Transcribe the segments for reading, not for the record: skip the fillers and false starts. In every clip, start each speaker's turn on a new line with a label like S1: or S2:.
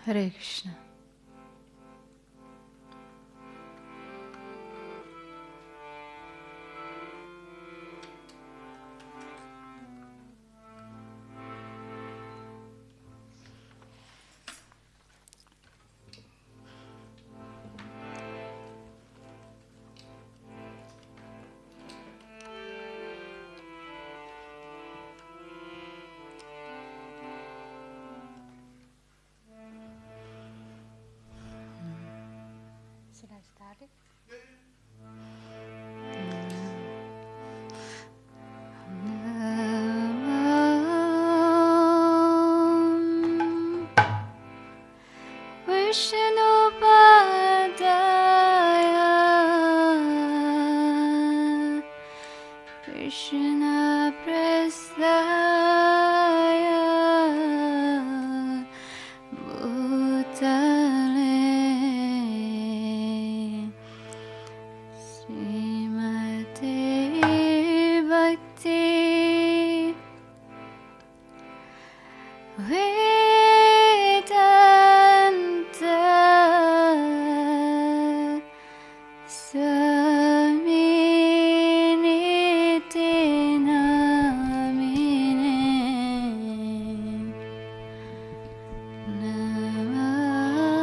S1: Hare Krishna.
S2: Should I start it?
S1: Vishnupadaya Krishna Prasthaya Bhutale Srimate Bhakti Vedanta Saminiti Namine Namah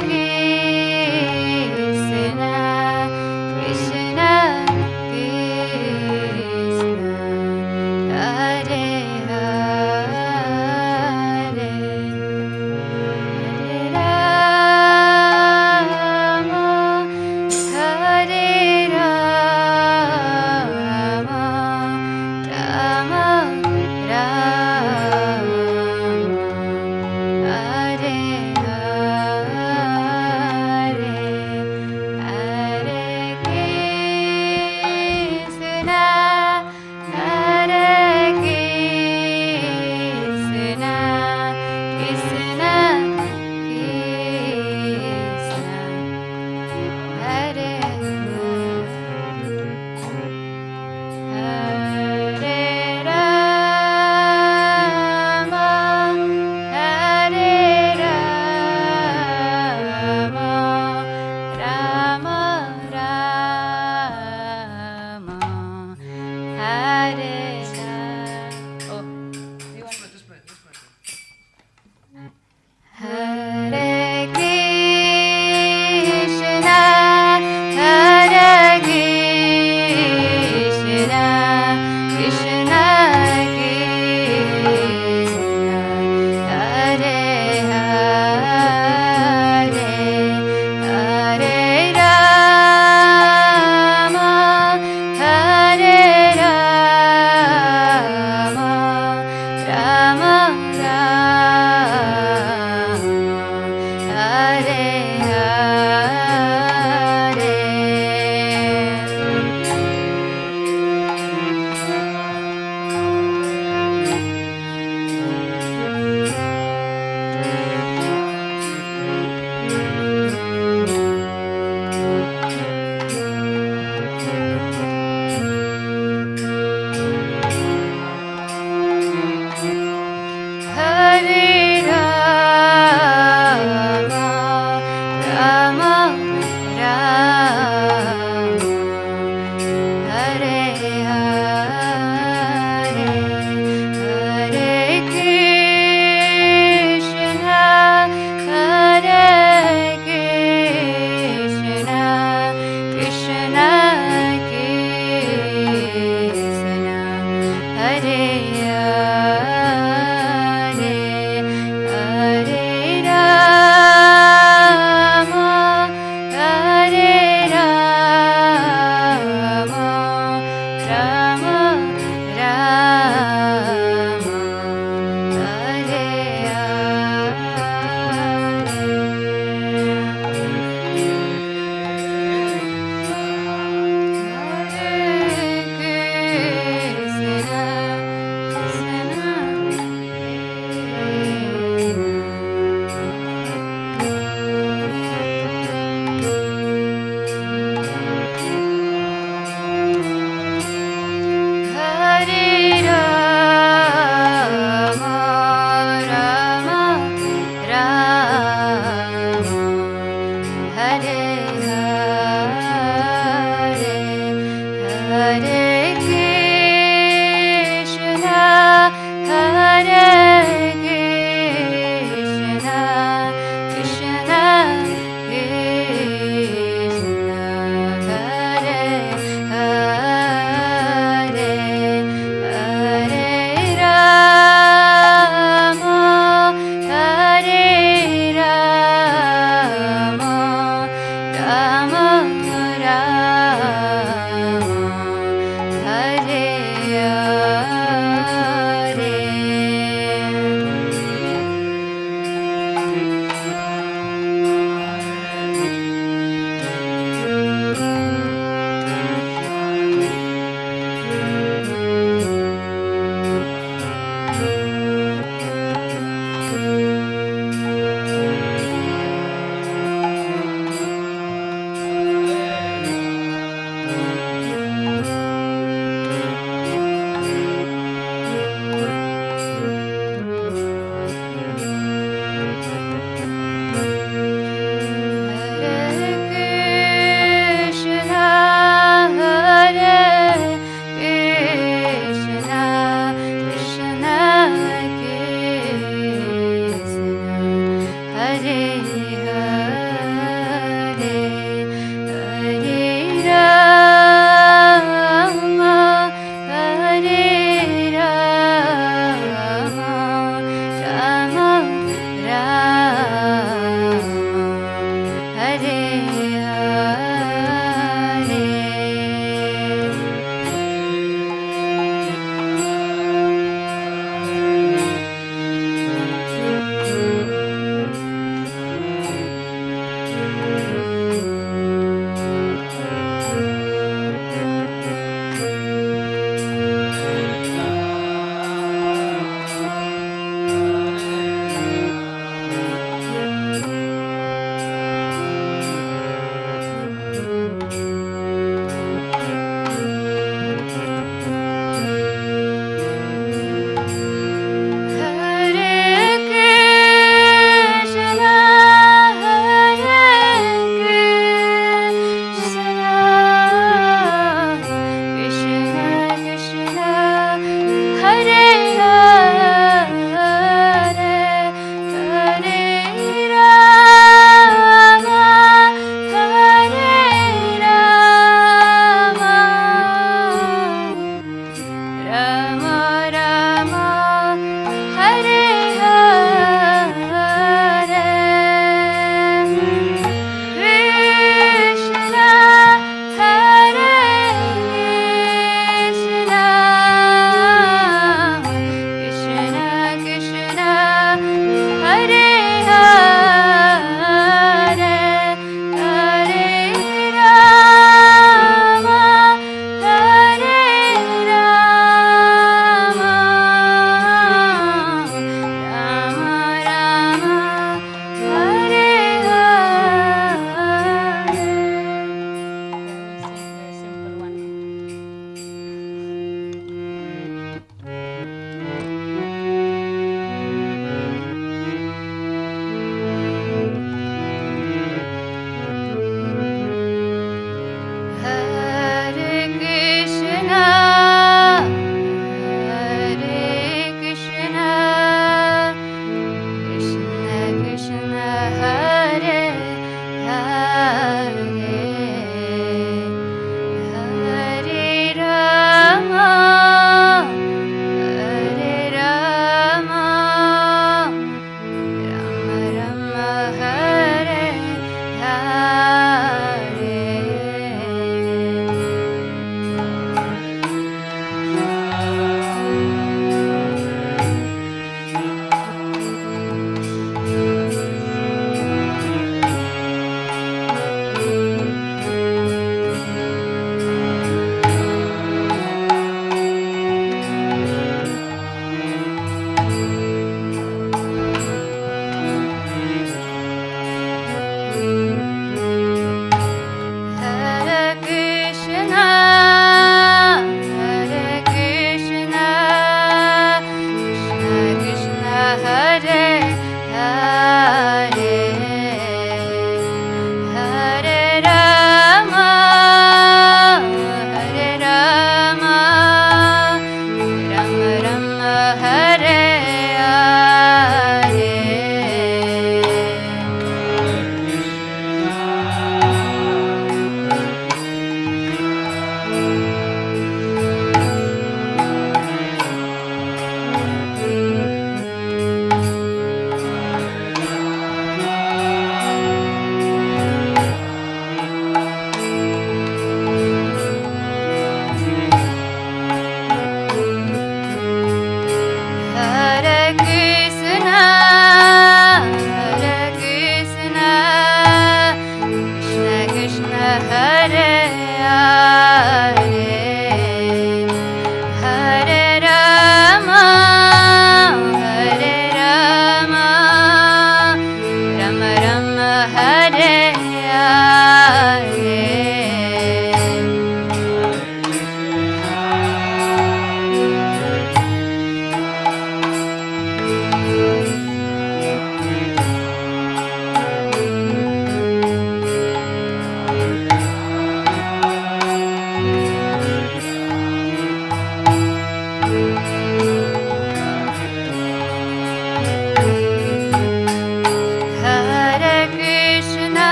S1: Hare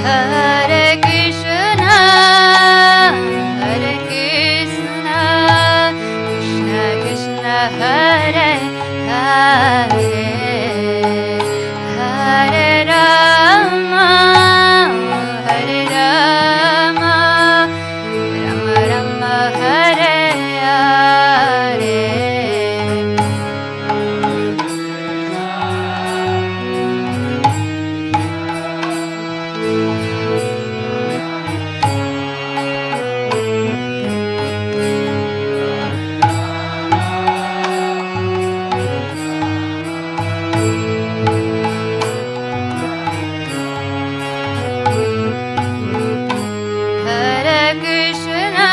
S1: Hare Krishna, Hare Krishna, Krishna Krishna, Hare Hare, Hare Rama, Hare Rama, Rama Rama, Hare Hare. Hare Krishna,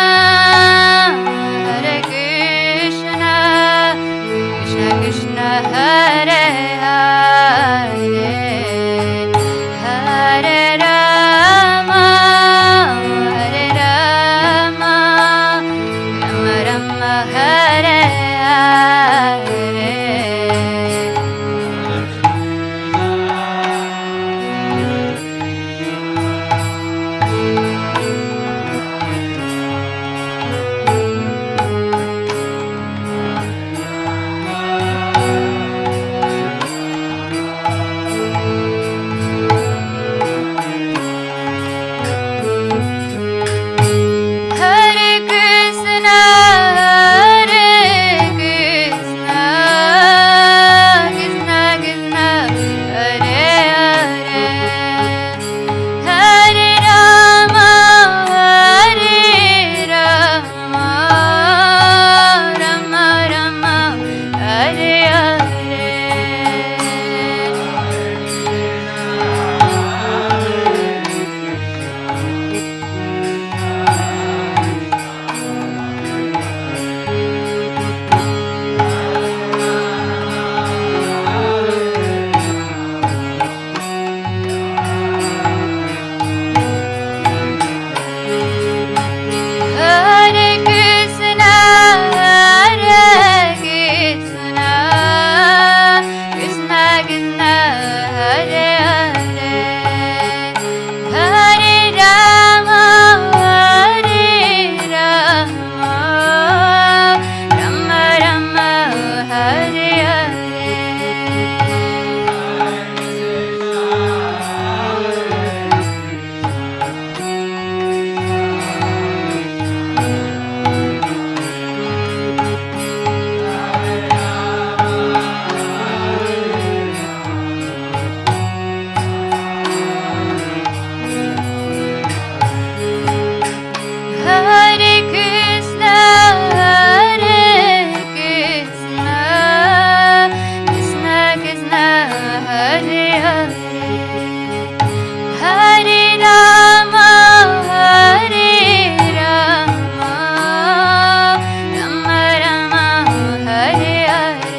S1: Hare Krishna, Krishna Krishna, Hare Hare, Hare Rama, Hare Rama, Rama Rama, Hare Hare. Hare Krishna, Hare Krishna, Krishna Krishna, Hare Hare, Hare Rama, Hare Rama, Rama Rama, Hare Hare. Hare Krishna, Hare Krishna, Krishna Krishna, Hare Hare, Hare Rama, Hare Rama, Rama Rama, Hare Hare. Hare Krishna, Hare Krishna, Krishna Krishna, Hare Hare, Hare Rama, Hare Rama, Rama Rama, Hare Hare.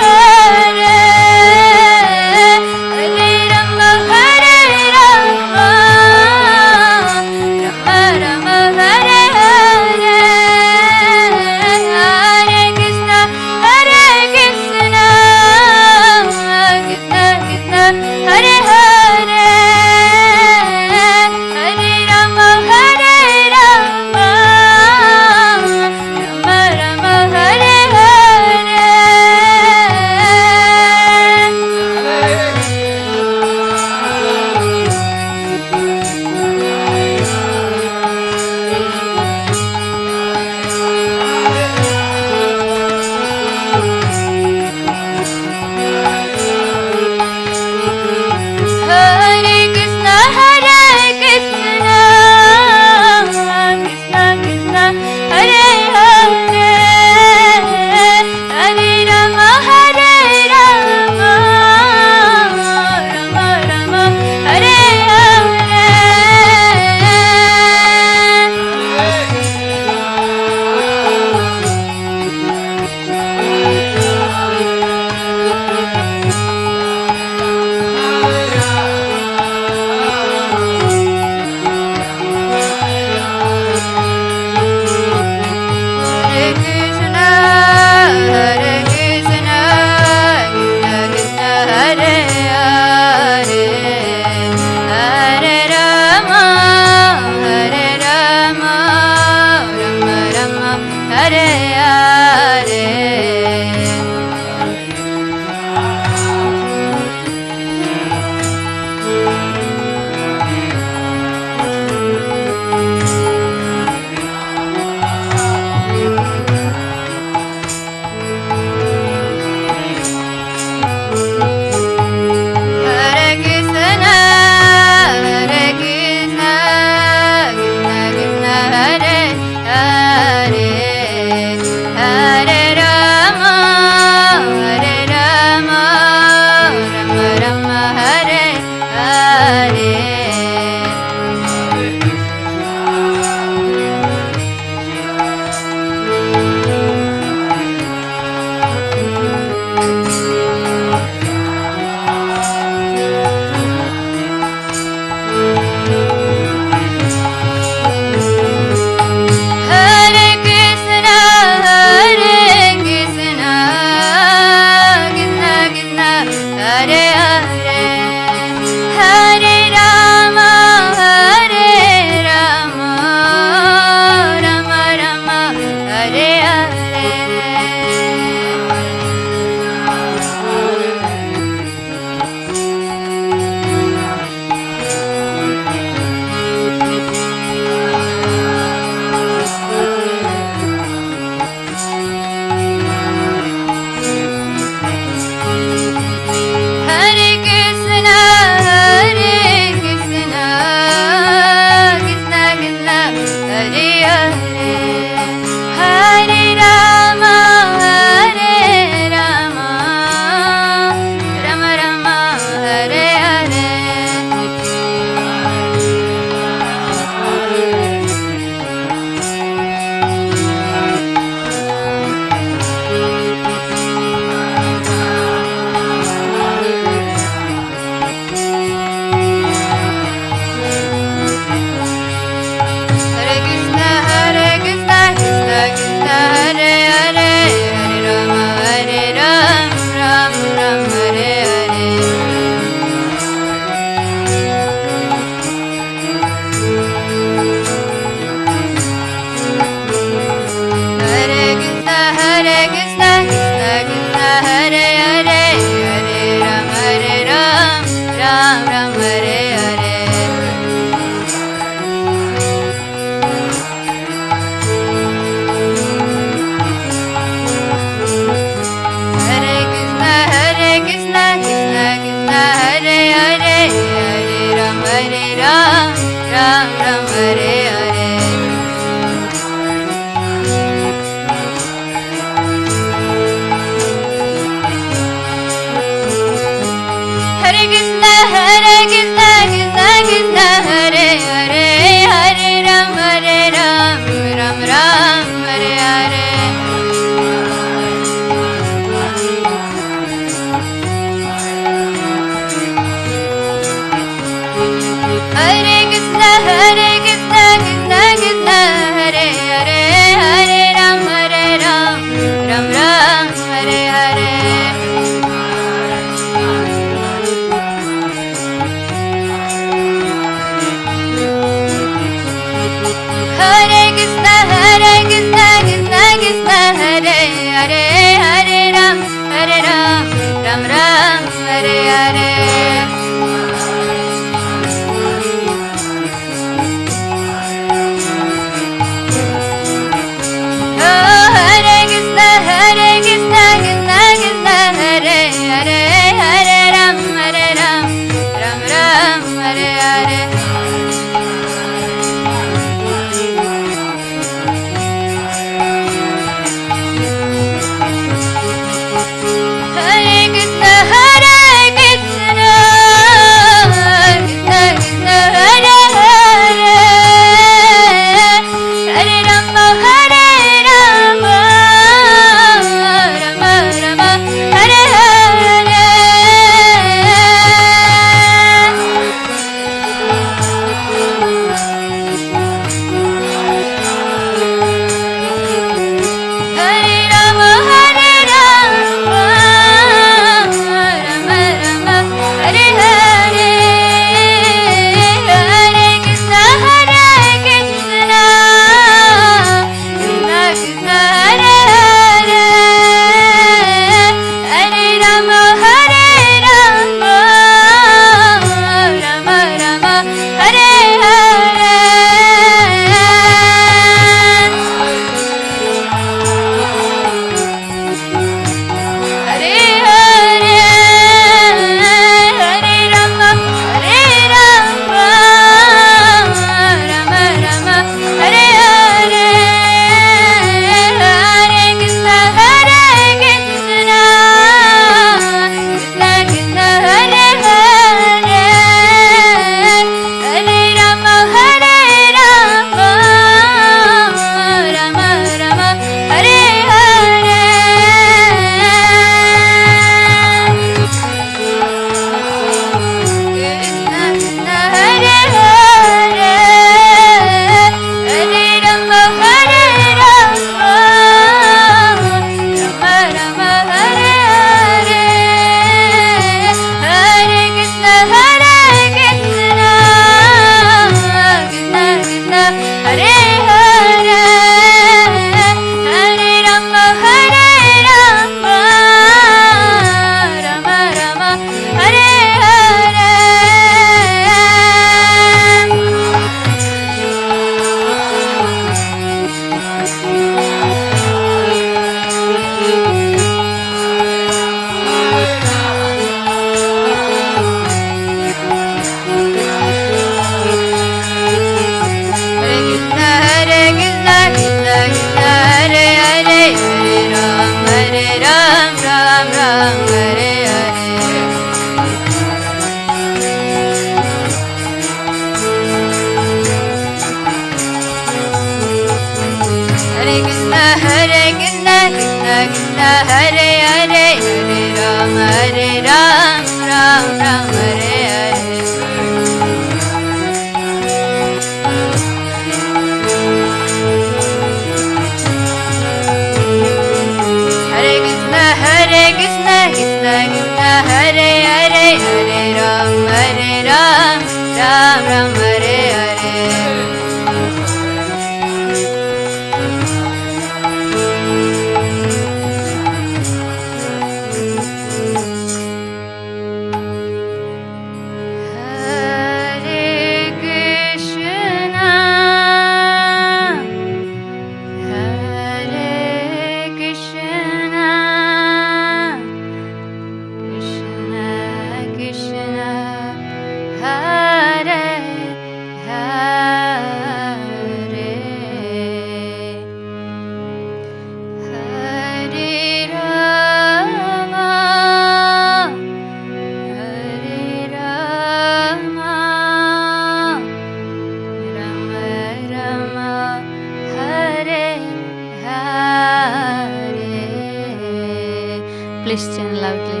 S1: please chant loudly.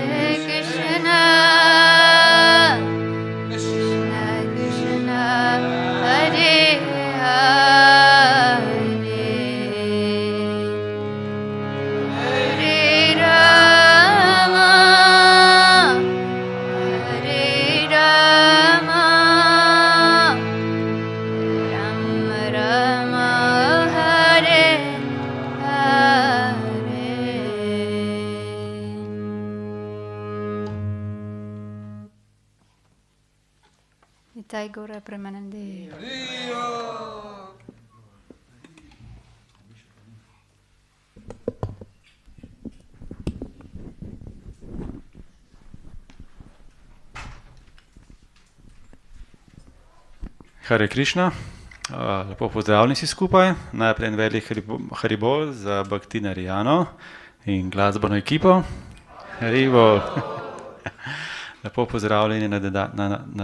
S1: Hare Krishna, Krishna Krishna, Hare Hare, Hare Rama, Hare Rama, Rama Rama, Hare Hare. Nitai Gaura Premanande.
S2: Hare Krišna, lepo pozdravljeni si skupaj. Najprej en velik haribol za bhakti narijano in glasbeno ekipo. Haribol. Lepo pozdravljeni na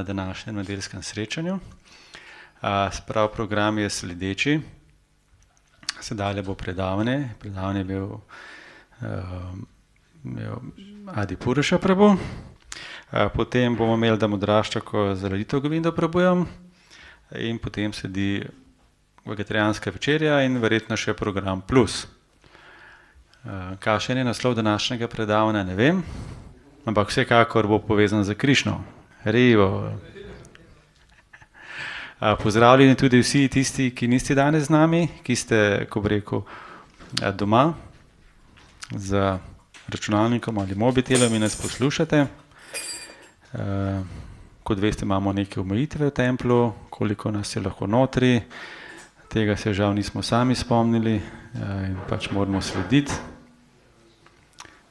S2: današnjem nedeljskem srečanju. Sprav program je sledeči. Sedaj bo predavanje. Predavanje je bil Adi Puruša Prabhu. Potem bomo imeli Damodraščako z Lalito Govindo Prabhujem. In potem sledi vegetarijanska večerja in verjetno še program plus. Kakšen je naslov današnjega predavanja, ne vem, ampak vsekakor bo povezan z Krišno. Haribo. Pozdravljeni tudi vsi tisti, ki niste danes z nami, ki ste, ko bi rekel, doma z računalnikom ali mobitelom in nas poslušate. Kot veste, imamo neke omejitve v templu, koliko nas je lahko notri, tega se žal nismo sami spomnili in pač moramo slediti.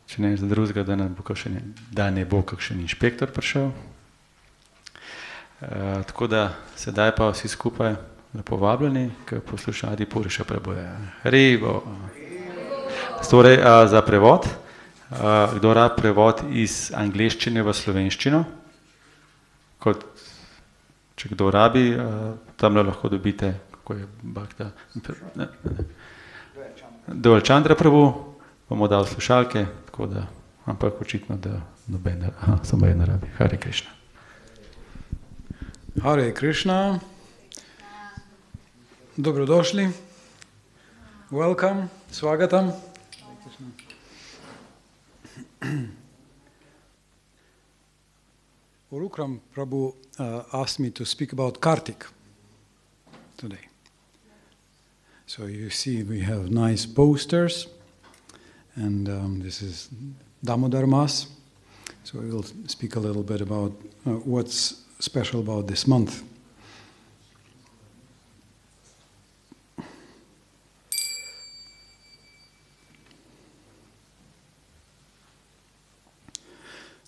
S2: Če ne za drugega, da ne bo kakšen inšpektor prišel. Tako da sedaj pa vsi skupaj lepo vabljeni, k poslušanju Puruša Prabhuja. Haribo. Torej, za prevod, kdo rad prevod iz angleščine v slovenščino? Če kdo rabi, tamle lahko dobite, kako je bhakta. Dovolj Chandra Prabhu, bomo dal slušalke, tako da, ampak očitno, da noben, samo ena rabi. Hare Krišna.
S3: Hare Krišna. Dobrodošli. Welcome. Swagatam. Urukram Prabhu asked me to speak about Kartik today. So you see we have nice posters and this is Damodar Mas. So we will speak a little bit about what's special about this month.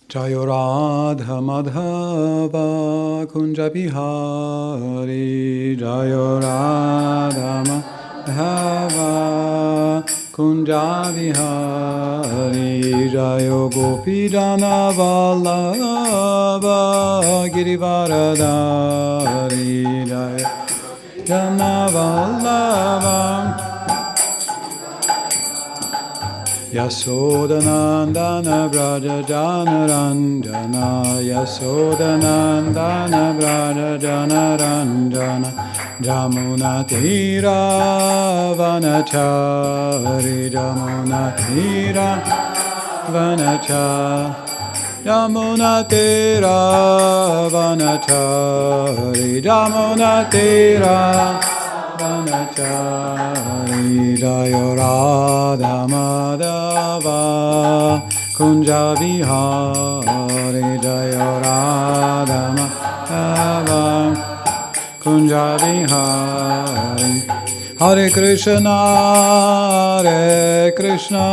S3: Jayo Radha Madhava Kunja Bihari, Jayo Radha Madhava Kunja Bihari, Jayo Gopi Jana Vallabha Girivaradari, Jayo Jana Vallabha Yasodanandana Braja Jana Ranjana, Yasodanandana Braja Jana Ranjana, Jamuna Tira Vanachari, Jamuna Tira Vanachari, Jamuna Tira Vanachari, Jamuna Tira Vanachari, Jayo Radha Madhava Kunja Vihari, Jayo Radha Madhava Kunja Vihari. Hare Krishna, Hare Krishna,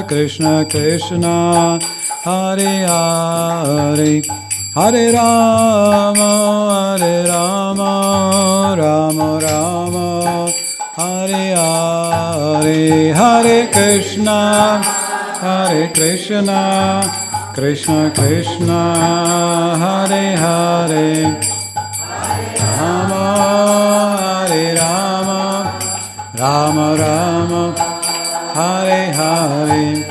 S3: Krishna Krishna, Hare Hare, Hare Rama, Hare Rama, Rama Rama, Hare Hare, Hare Krishna, Hare Krishna, Krishna Krishna, Hare Hare, Rama, Hare Rama, Rama Rama, Hare Hare,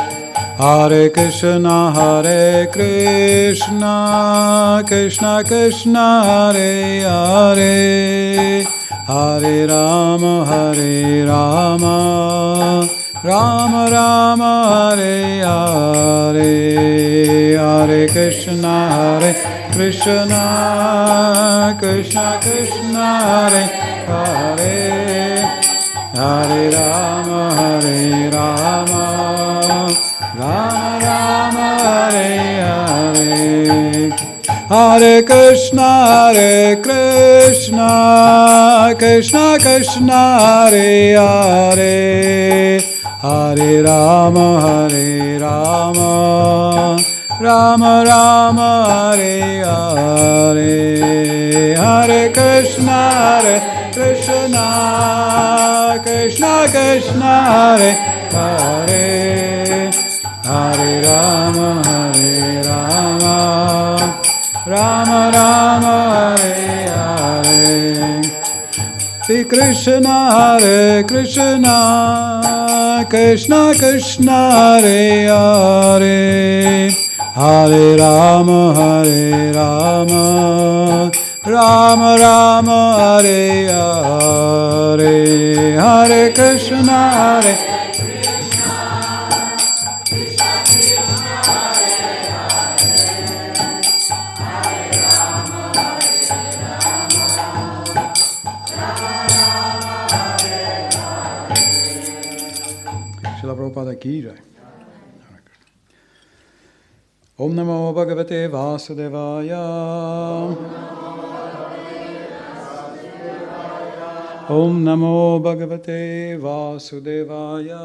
S3: Hare Krishna, Hare Krishna, Krishna Krishna, Hare Hare, Hare Rama, Hare Rama, Rama Rama, Hare Hare, Hare Krishna, Krishna Krishna, Hare Hare, Hare Rama, Hare Rama, Rama Rama, Hare Hare, Hare Krishna, Krishna Krishna, Hare Hare, Hare Rama, Hare Rama, Rama Rama, Hare Hare, Hare Krishna, Krishna Krishna, Hare Hare, Hare Rama, Hare Rama, Rama Rama, Hare Hare, Hare Krishna, Krishna Krishna, Hare Hare, Hare Rama, Hare Rama, Rama Rama, Hare Hare, Hare Krishna, Srila Prabhupada ki jai. Om Namo Bhagavate Vasudevaya. Om Namo Bhagavate Vasudevaya.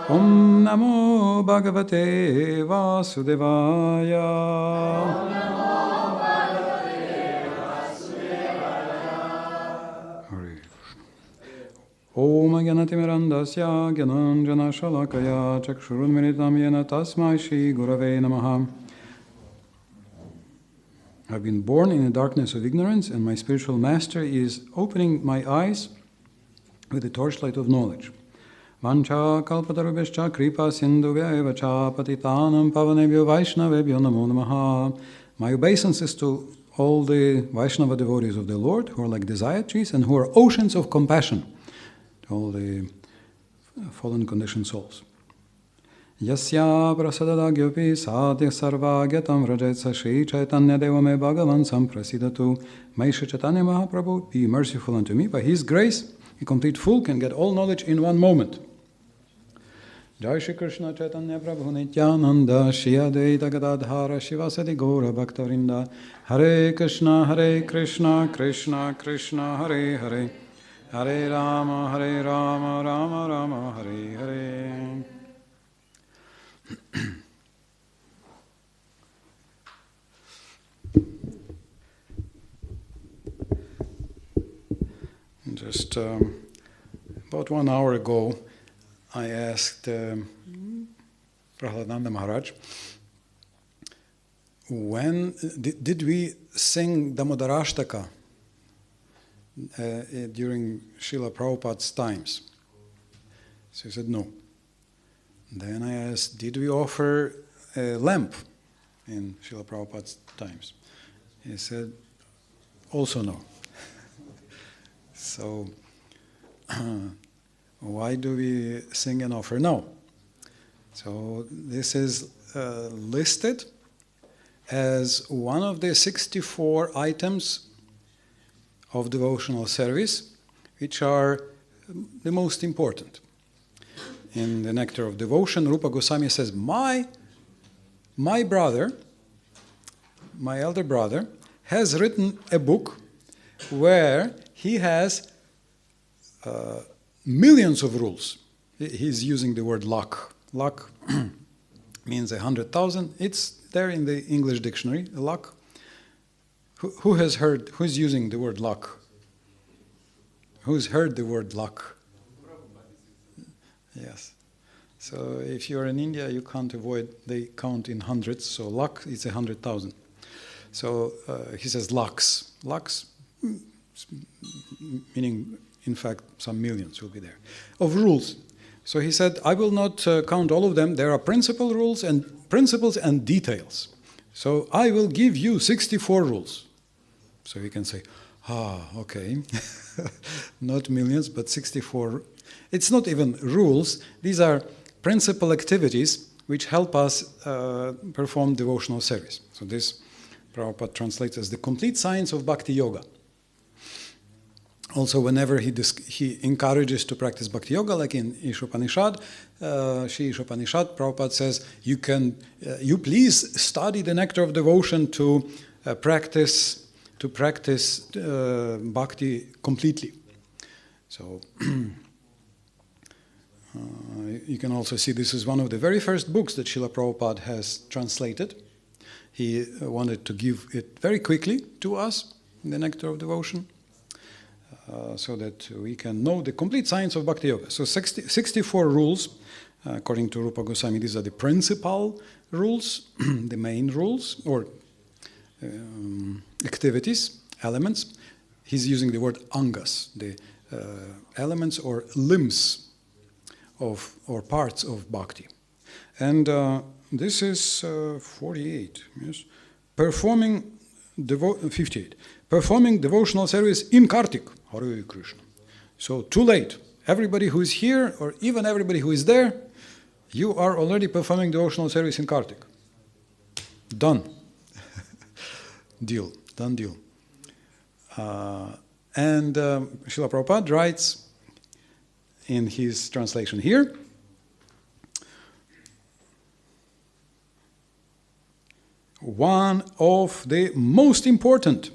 S3: Om Namo Bhagavate Vasudevaya. Om Gyanatimirandasya Gyananjana Shalakaya Chakshurunmiritam Yena Tasmai Shri Gurave Namaha. I've been born in the darkness of ignorance, and my spiritual master is opening my eyes with the torchlight of knowledge. Vancha kalpatarubhascha kripa sindhuvya eva cha patitanam pavanebhyo vaishnavebhyo namo namaha. My obeisances to all the Vaishnava devotees of the Lord, who are like desire trees and who are oceans of compassion, all the fallen conditioned souls. Yasya prasadadagyopi sadhya sarvagyatam vrajetsa Shri Chaitanya Devame Bhagavan Samprasidatu. May Shri Chaitanya Mahaprabhu be merciful unto me. By His grace, a complete fool can get all knowledge in one moment. Jai Shri Krishna Chaitanya Prabhu Nityananda Shri Advaita Gadadhara Shivasati Gaura Bhaktavinda. Hare Krishna, Krishna Krishna, Hare Hare, Hare Rama, Rama Rama, Hare Hare. Just about 1 hour ago, I asked Prahladnanda Maharaj, when did we sing Damodarashtaka during Srila Prabhupada's times? So he said no. Then I asked, did we offer a lamp in Srila Prabhupada's times? He said, also no. So, why do we sing and offer now? So, this is listed as one of the 64 items of devotional service, which are the most important. In the Nectar of Devotion, Rupa Goswami says, my brother, my elder brother, has written a book where he has millions of rules. He's using the word lakh. Lakh means 100,000. It's there in the English dictionary, lakh. Who's using the word lakh? Who's heard the word lakh? Yes. So if you're in India, you can't avoid, they count in hundreds, so lakh is 100,000. So he says lakhs. Lakhs meaning, in fact, some millions will be there, of rules. So he said, I will not count all of them. There are principles and details. So I will give you 64 rules. So you can say, okay, not millions, but 64. It's not even rules. These are principal activities which help us perform devotional service. So this Prabhupada translates as the complete science of bhakti-yoga. Also, whenever he encourages to practice bhakti-yoga, like in Ishopanishad, Prabhupada says, you please study the nectar of devotion to practice bhakti completely. So you can also see this is one of the very first books that Srila Prabhupada has translated. He wanted to give it very quickly to us, the nectar of devotion, so that we can know the complete science of bhakti-yoga. So 64 rules, according to Rupa Goswami, these are the principal rules, the main rules, or activities, elements. He's using the word angas, the elements or limbs of or parts of bhakti. And this is 48, yes. 58. Performing devotional service in Kartik, Hare Krishna. So too late. Everybody who is here, or even everybody who is there, you are already performing devotional service in Kartik. Done. Deal. Done deal. And Srila Prabhupada writes in his translation here, one of the most important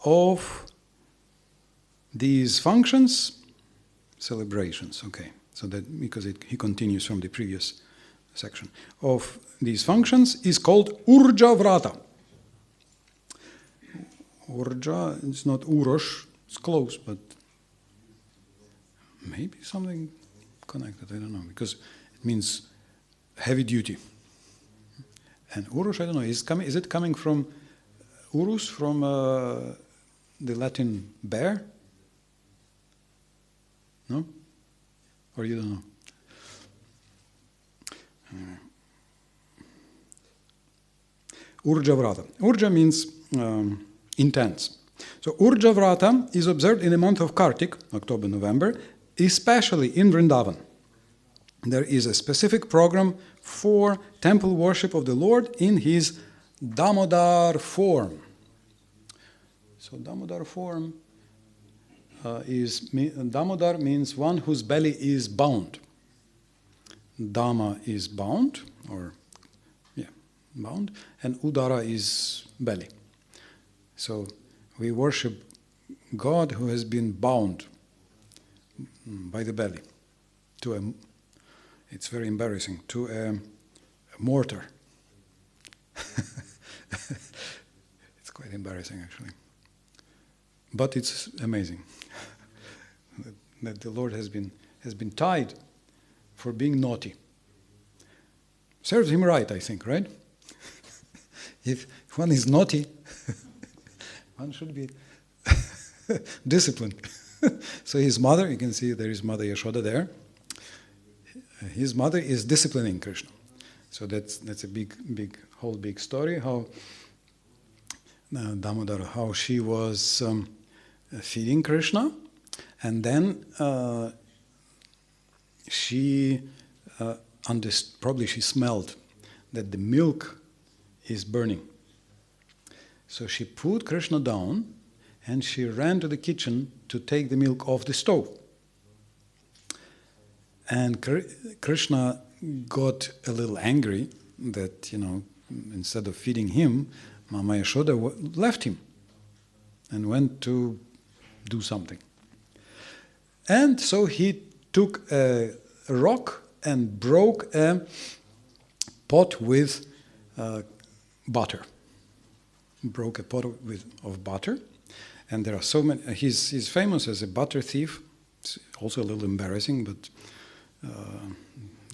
S3: of these functions, celebrations, okay, so that because he continues from the previous section, of these functions is called Urjavrata. Urja, it's not Urosh, it's close, but maybe something connected, I don't know, because it means heavy duty. And Urush, I don't know, is it coming from Urus, from the Latin bear? No? Or you don't know? Urjavrata. Urja means intense. So Urjavrata is observed in the month of Kartik, October, November, especially in Vrindavan. There is a specific program for temple worship of the Lord in his Damodar form. So Damodar form Damodar means one whose belly is bound. Dama is bound, or bound, and Udara is belly. So we worship God who has been bound by the belly to a, it's very embarrassing, to a mortar. It's quite embarrassing actually. But it's amazing that the Lord has been tied for being naughty. Serves him right, I think, right? If one is naughty, one should be disciplined. So his mother, you can see there is Mother Yashoda there. His mother is disciplining Krishna. So that's a whole big story. How Damodar, how she was feeding Krishna, and then she probably she smelled that the milk is burning. So she put Krishna down and she ran to the kitchen to take the milk off the stove. And Krishna got a little angry that, instead of feeding him, Mama Yashoda left him and went to do something. And so he took a rock and broke a pot with butter. Broke a pot of butter. And there are so many. He's famous as a butter thief. It's also a little embarrassing, but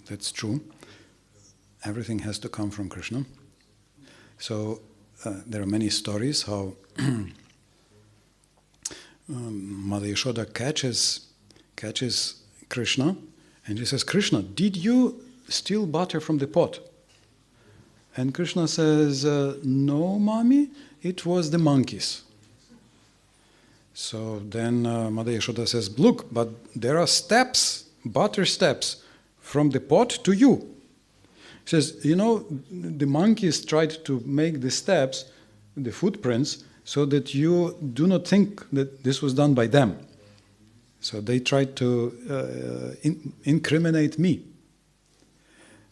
S3: that's true. Everything has to come from Krishna. So there are many stories how Mother Yashoda catches Krishna, and she says, "Krishna, did you steal butter from the pot?" And Krishna says, "No, mommy, it was the monkeys." So then Mother Yashoda says, "Look, but there are steps, butter steps, from the pot to you." She says, "You know, the monkeys tried to make the steps, the footprints, so that you do not think that this was done by them. So they tried to incriminate me."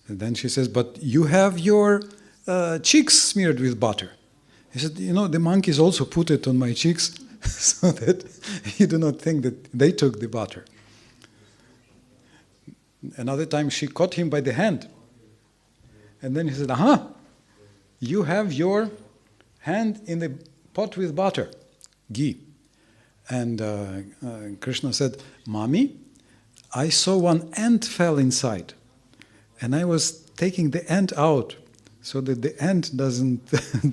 S3: And then she says, "But you have your cheeks smeared with butter." He said, "You know, the monkeys also put it on my cheeks so that you do not think that they took the butter." Another time she caught him by the hand. And then he said, "Aha, you have your hand in the pot with butter, ghee." And Krishna said, "Mommy, I saw one ant fell inside. And I was taking the ant out so that the ant doesn't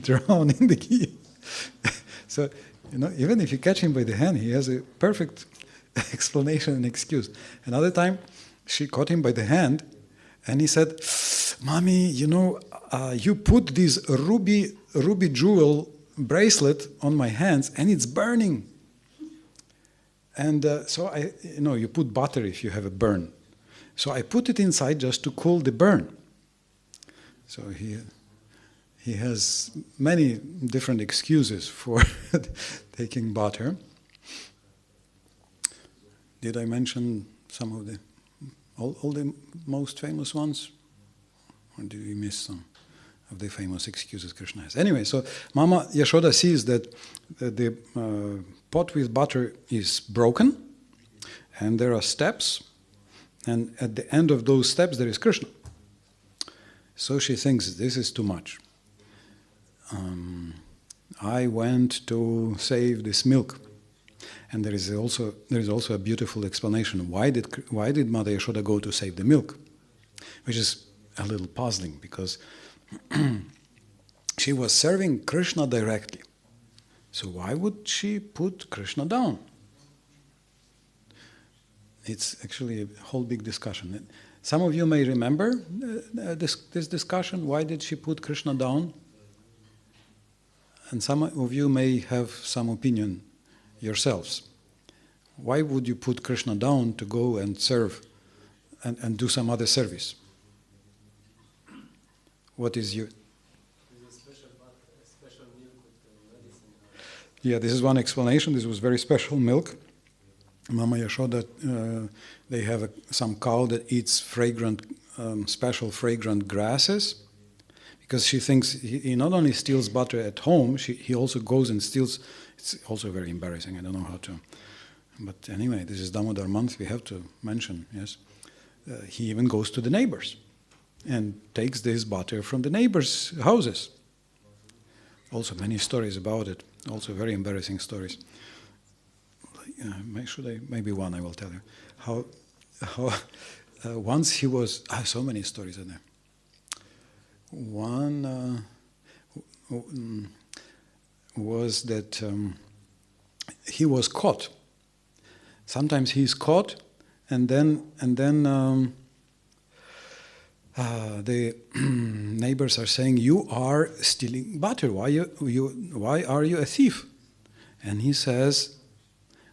S3: drown in the ghee." So, you know, even if you catch him by the hand, he has a perfect explanation and excuse. Another time, she caught him by the hand, and he said, "Mommy, you know, you put this ruby jewel bracelet on my hands, and it's burning." And so you put butter if you have a burn. So I put it inside just to cool the burn. So he has many different excuses for taking butter. Did I mention some of all the most famous ones? Or did we miss some of the famous excuses Krishna has? Anyway, so Mama Yashoda sees that the pot with butter is broken, and there are steps, and at the end of those steps there is Krishna. So she thinks, this is too much. I went to save this milk. And there is also a beautiful explanation. Why did Mother Yashoda go to save the milk? Which is a little puzzling, because she was serving Krishna directly. So why would she put Krishna down? It's actually a whole big discussion. Some of you may remember this discussion. Why did she put Krishna down? And some of you may have some opinion yourselves. Why would you put Krishna down to go and serve and do some other service? What is your...
S4: Special milk with medicine.
S3: Yeah, this is one explanation. This was very special milk. Mama Yashoda, they have some cow that eats special fragrant grasses, because she thinks he not only steals butter at home, he also goes and steals. It's also very embarrassing. I don't know how to. But anyway, this is Damodar month. We have to mention, yes. He even goes to the neighbors and takes this butter from the neighbors' houses. Also many stories about it. Also very embarrassing stories. Maybe one I will tell you. How once he was... so many stories are there. One was that he was caught. Sometimes he's caught, and then the neighbors are saying, "You are stealing butter. Why are you a thief?" And he says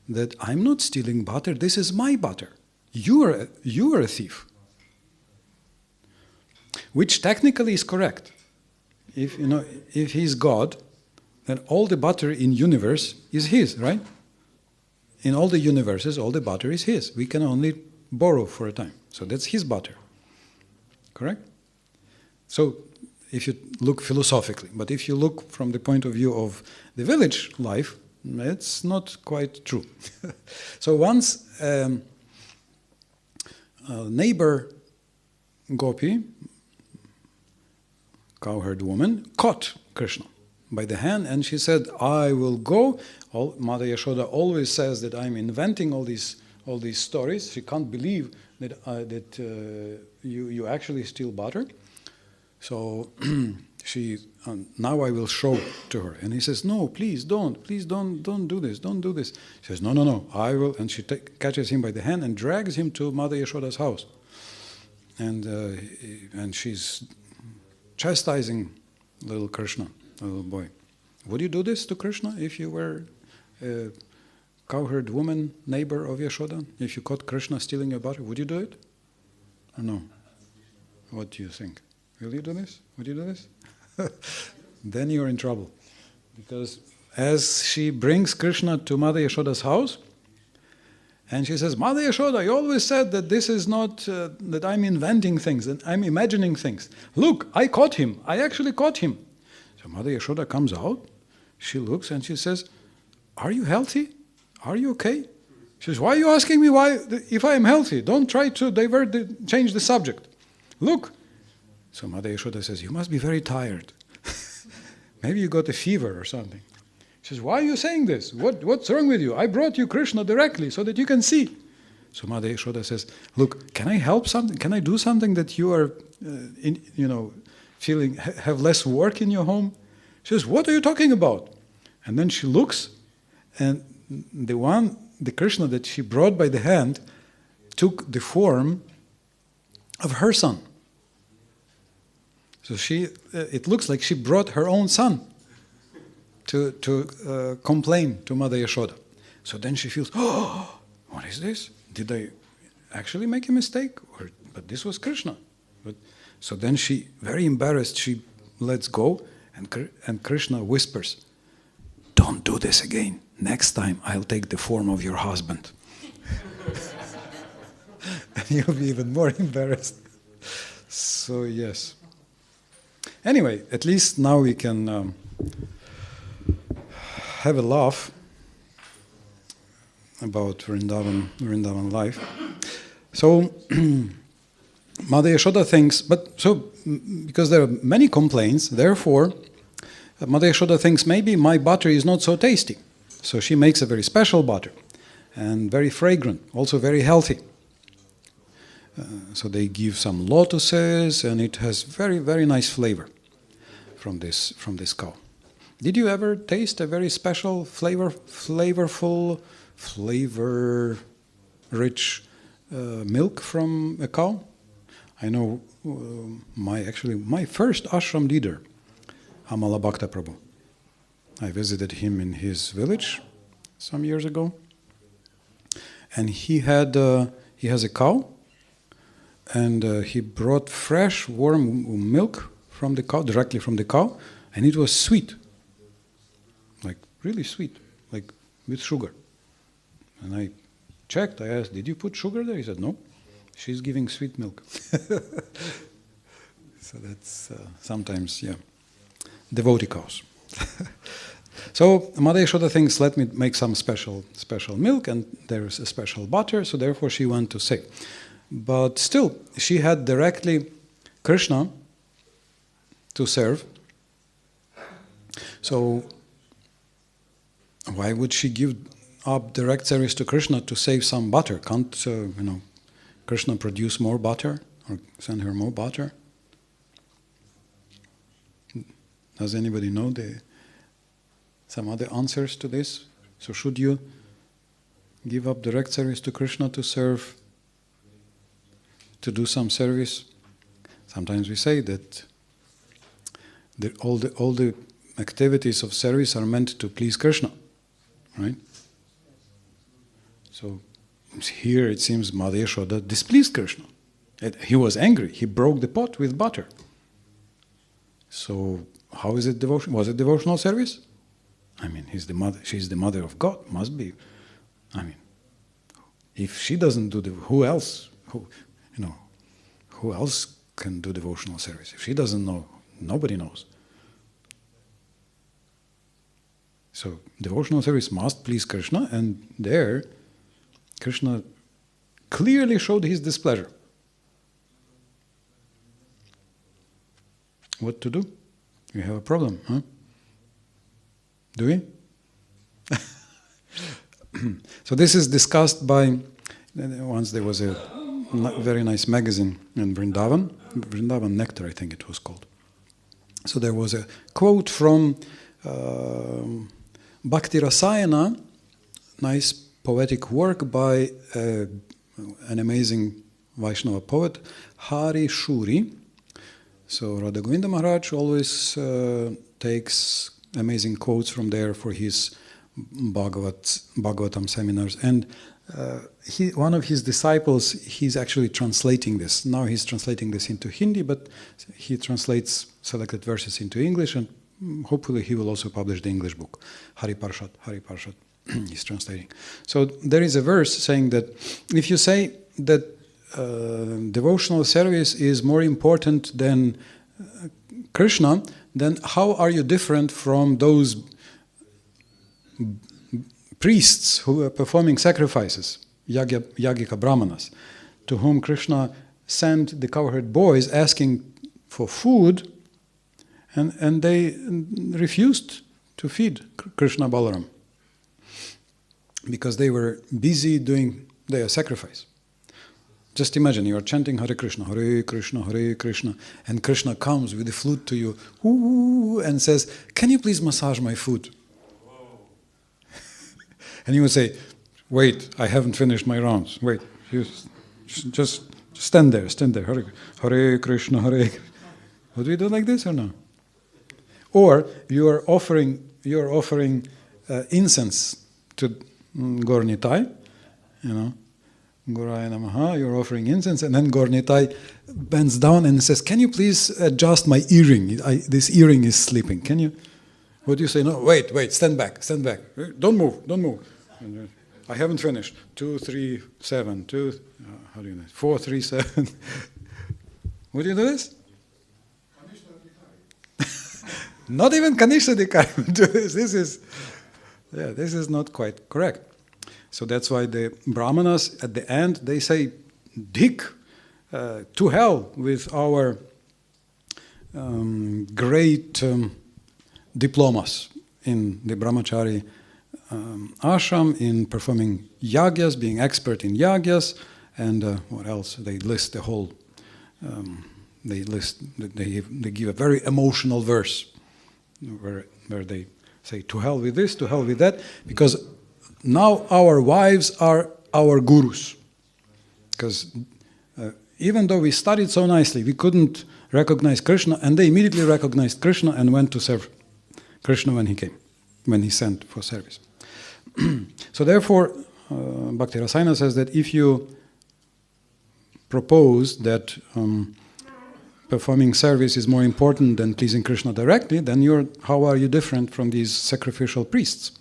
S3: that I'm not stealing butter. This is my butter. You are a thief. Which technically is correct. If he's God, then all the butter in universe is his, right? In all the universes, all the butter is his. We can only borrow for a time. So that's his butter. Correct? So if you look philosophically, but if you look from the point of view of the village life, it's not quite true. So once a neighbor gopi, cowherd woman, caught Krishna by the hand, and she said, "I will go." Mother Yashoda always says that I'm inventing all these stories. She can't believe that you actually steal butter. So now I will show to her. And he says, no, please don't do this, don't do this. She says, no, I will. And she catches him by the hand and drags him to Mother Yashoda's house. And she's chastising little Krishna, little boy. Would you do this to Krishna if you were a cowherd woman, neighbor of Yashoda? If you caught Krishna stealing your butter, would you do it? Or no? What do you think? Will you do this? Would you do this? Then you're in trouble. Because as she brings Krishna to Mother Yashoda's house, and she says, Mother Yashoda, you always said that this is not, that I'm inventing things, that I'm imagining things. Look, I caught him. I actually caught him. So Mother Yashoda comes out, she looks and she says, are you healthy? Are you okay? She says, why are you asking me if I am healthy? Don't try to change the subject. Look. So Mother Yashoda says, you must be very tired. Maybe you got a fever or something. She says, why are you saying this? What's wrong with you? I brought you Krishna directly so that you can see. So Mother Yashoda says, look, can I help something? Can I do something that you are, feeling, have less work in your home? She says, what are you talking about? And then she looks, and the Krishna that she brought by the hand took the form of her son. So it looks like she brought her own son to complain to Mother Yashoda. So then she feels, oh, what is this? Did I actually make a mistake? But this was Krishna. So then she, very embarrassed, she lets go, and Krishna whispers, don't do this again. Next time I'll take the form of your husband. And you'll be even more embarrassed. So yes. Anyway, at least now we can have a laugh about Vrindavan life. So Mother Yashoda thinks, because there are many complaints, therefore Mother Yashoda thinks maybe my butter is not so tasty. So she makes a very special butter and very fragrant, also very healthy. So they give some lotuses, and it has very, very nice flavor from this cow. Did you ever taste a very special, flavorful, flavor-rich milk from a cow? I know my first ashram leader, Amala Bhakta Prabhu. I visited him in his village some years ago, and he has a cow, and he brought fresh, warm milk from the cow, directly from the cow, and it was sweet, like really sweet, like with sugar. And I checked, I asked, did you put sugar there? He said, no, she's giving sweet milk. So that's sometimes, devotee cows. So Mother Yashoda thinks, let me make some special milk, and there is a special butter, so therefore she went to say. But still, she had directly Krishna to serve. So why would she give up direct service to Krishna to save some butter? Can't Krishna produce more butter or send her more butter? Does anybody know some other answers to this? So should you give up direct service to Krishna to serve, to do some service? Sometimes we say that all the activities of service are meant to please Krishna, right? So here it seems Mother Yashoda displeased Krishna. He was angry. He broke the pot with butter. So how is it devotion? Was it devotional service? I mean, she's the mother of God. Must be. I mean, if she doesn't do who else? Who else can do devotional service? If she doesn't know, nobody knows. So devotional service must please Krishna, and there Krishna clearly showed his displeasure. What to do? We have a problem, huh? Do we? So this is discussed by, once there was a very nice magazine in Vrindavan Nectar, I think it was called. So there was a quote from Bhakti Rasayana, nice poetic work by an amazing Vaishnava poet, Hari Shuri. So Radha Govinda Maharaj always takes amazing quotes from there for his Bhagavatam seminars. And one of his disciples, he's actually translating this. Now he's translating this into Hindi, but he translates selected verses into English, and hopefully he will also publish the English book. Hari Parshat he's translating. So there is a verse saying that if you say that devotional service is more important than Krishna, then how are you different from those priests who are performing sacrifices, Yagika Brahmanas, to whom Krishna sent the cowherd boys asking for food, and they refused to feed Krishna Balaram because they were busy doing their sacrifice. Just imagine, you are chanting Hare Krishna, Hare Krishna, Hare Krishna, and Krishna comes with the flute to you and says, "Can you please massage my foot?" And you would say, "Wait, I haven't finished my rounds. Wait, you just stand there, Hare Krishna, Hare Krishna." Would we do like this or no? Or you are offering incense to Gornitai, Guraya Namaha, you're offering incense, and then Gornitai bends down and says, "Can you please adjust my earring? This earring is sleeping. Can you?" What do you say? "No, wait, stand back. Don't move. I haven't finished. 2, 3, 7, 2, how do you know? 4, 3, 7. Would you do this? Not even Kanishta Dikari do this. This is not quite correct. So that's why the Brahmanas at the end, they say, "Dik, to hell with our great diplomas in the Brahmachari ashram, in performing yagyas, being expert in yagyas, and what else? They list the whole. They give a very emotional verse where they say, "To hell with this, to hell with that," because now our wives are our gurus. Because even though we studied so nicely, we couldn't recognize Krishna, and they immediately recognized Krishna and went to serve Krishna when he sent for service. So therefore, Bhakti Rasayana says that if you propose that performing service is more important than pleasing Krishna directly, then how are you different from these sacrificial priests?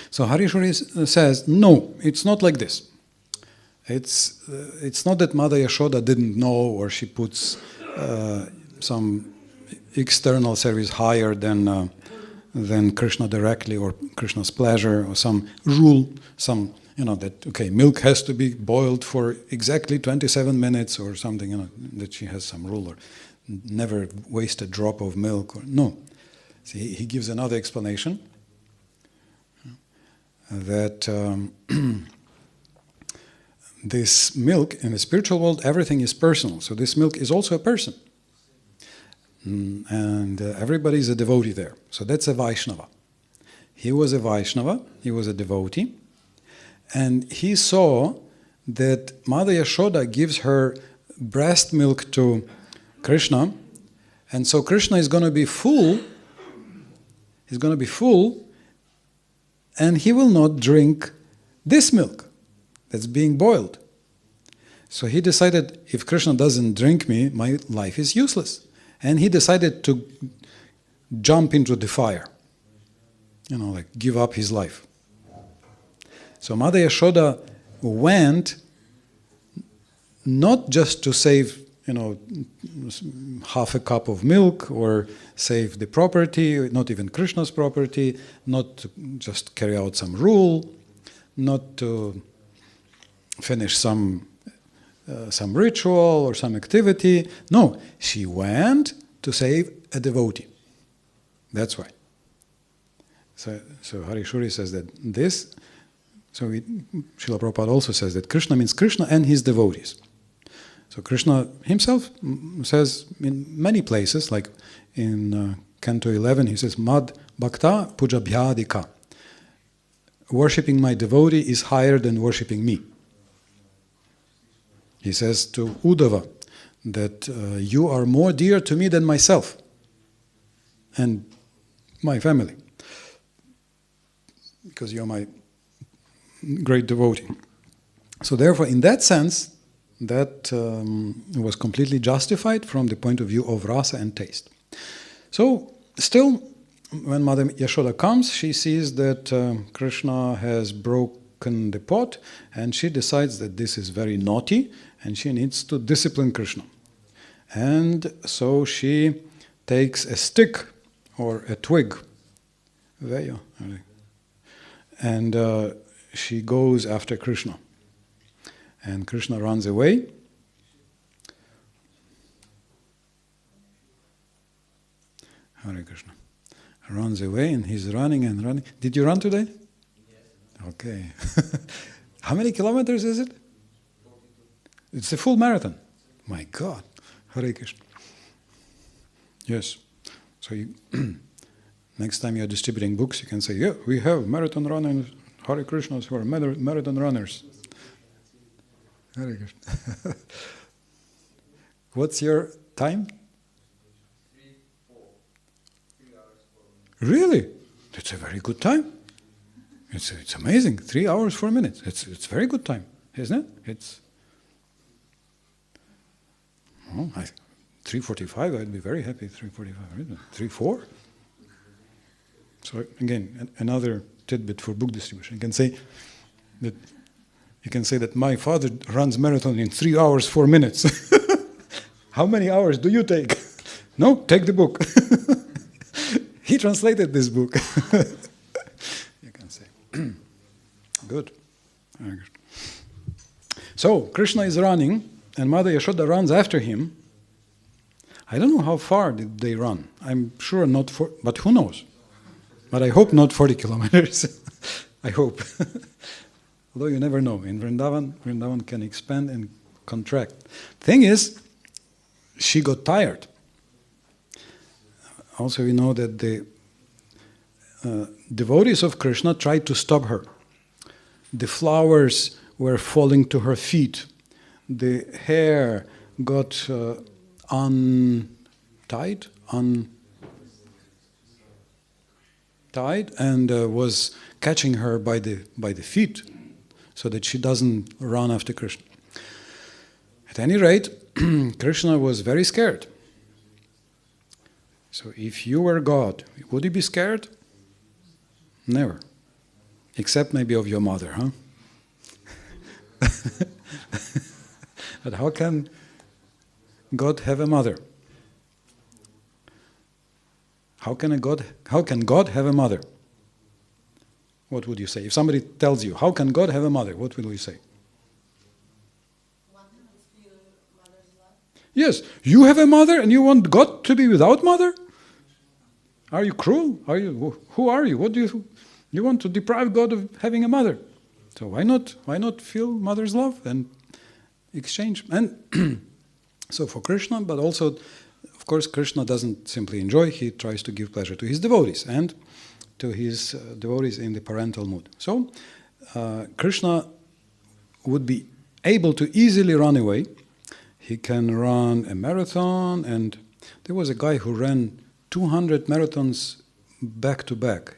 S3: So Harishwari says, no, it's not like this. It's not that Mother Yashoda didn't know, or she puts some external service higher than Krishna directly, or Krishna's pleasure, or some rule, that, okay, milk has to be boiled for exactly 27 minutes or something, that she has some rule, or never waste a drop of milk. No. See, he gives another explanation, that this milk, in the spiritual world, everything is personal. So this milk is also a person. And everybody is a devotee there. So that's a Vaishnava. He was a Vaishnava, he was a devotee, and he saw that Mother Yashoda gives her breast milk to Krishna, and so Krishna is going to be full, and he will not drink this milk that's being boiled. So he decided, if Krishna doesn't drink me, my life is useless. And he decided to jump into the fire, give up his life. So Mother Yashoda went not just to save, half a cup of milk, or save the property, not even Krishna's property, not to just carry out some rule, not to finish some ritual or some activity. No, she went to save a devotee. That's why. So Harishwari says that this. So Srila Prabhupada also says that Krishna means Krishna and his devotees. So Krishna himself says in many places, like in Canto 11, he says, Mad Bhakta Pujabhyadika. Worshipping my devotee is higher than worshipping me. He says to Uddhava that you are more dear to me than myself and my family, because you're my great devotee. So therefore, in that sense, that was completely justified from the point of view of rasa and taste. So still, when Mother Yashoda comes, she sees that Krishna has broken the pot, and she decides that this is very naughty and she needs to discipline Krishna. And so she takes a stick or a twig, and she goes after Krishna. And Krishna runs away. Hare Krishna. Runs away, and he's running and running. Did you run today? Yes. Okay. How many kilometers is it? 42. It's a full marathon. My God. Hare Krishna. Yes. So you next time you're distributing books, you can say, yeah, we have marathon runners, Hare Krishnas who are marathon runners. Hare Krishna. What's your time?
S4: 3 hours, 4 minutes.
S3: Really? That's a very good time. It's amazing. 3 hours, 4 minutes. It's very good time, isn't it? It's 3:45. I'd be very happy. 3:45. 3:04. So again, another tidbit for book distribution. You can say that my father runs marathon in 3 hours, 4 minutes. How many hours do you take? No, take the book. He translated this book. You can say. Good. So Krishna is running, and Mother Yashoda runs after him. I don't know how far did they run. I'm sure not but who knows? But I hope not 40 kilometers. I hope. Although you never know. In Vrindavan can expand and contract. Thing is, she got tired. Also, we know that the devotees of Krishna tried to stop her. The flowers were falling to her feet. The hair got untied and was catching her by the feet, so that she doesn't run after Krishna. At any rate, Krishna was very scared. So if you were God, would you be scared? Never. Except maybe of your mother, huh? But how can God have a mother? How can God have a mother? What would you say? If somebody tells you, how can God have a mother? What will you say? Yes, you have a mother and you want God to be without mother? Are you cruel? Who are you? What do you want to deprive God of having a mother? So why not feel mother's love and exchange? And so for Krishna, but also, of course, Krishna doesn't simply enjoy, he tries to give pleasure to his devotees and to his devotees in the parental mood. So Krishna would be able to easily run away. He can run a marathon, and there was a guy who ran 200 marathons back to back.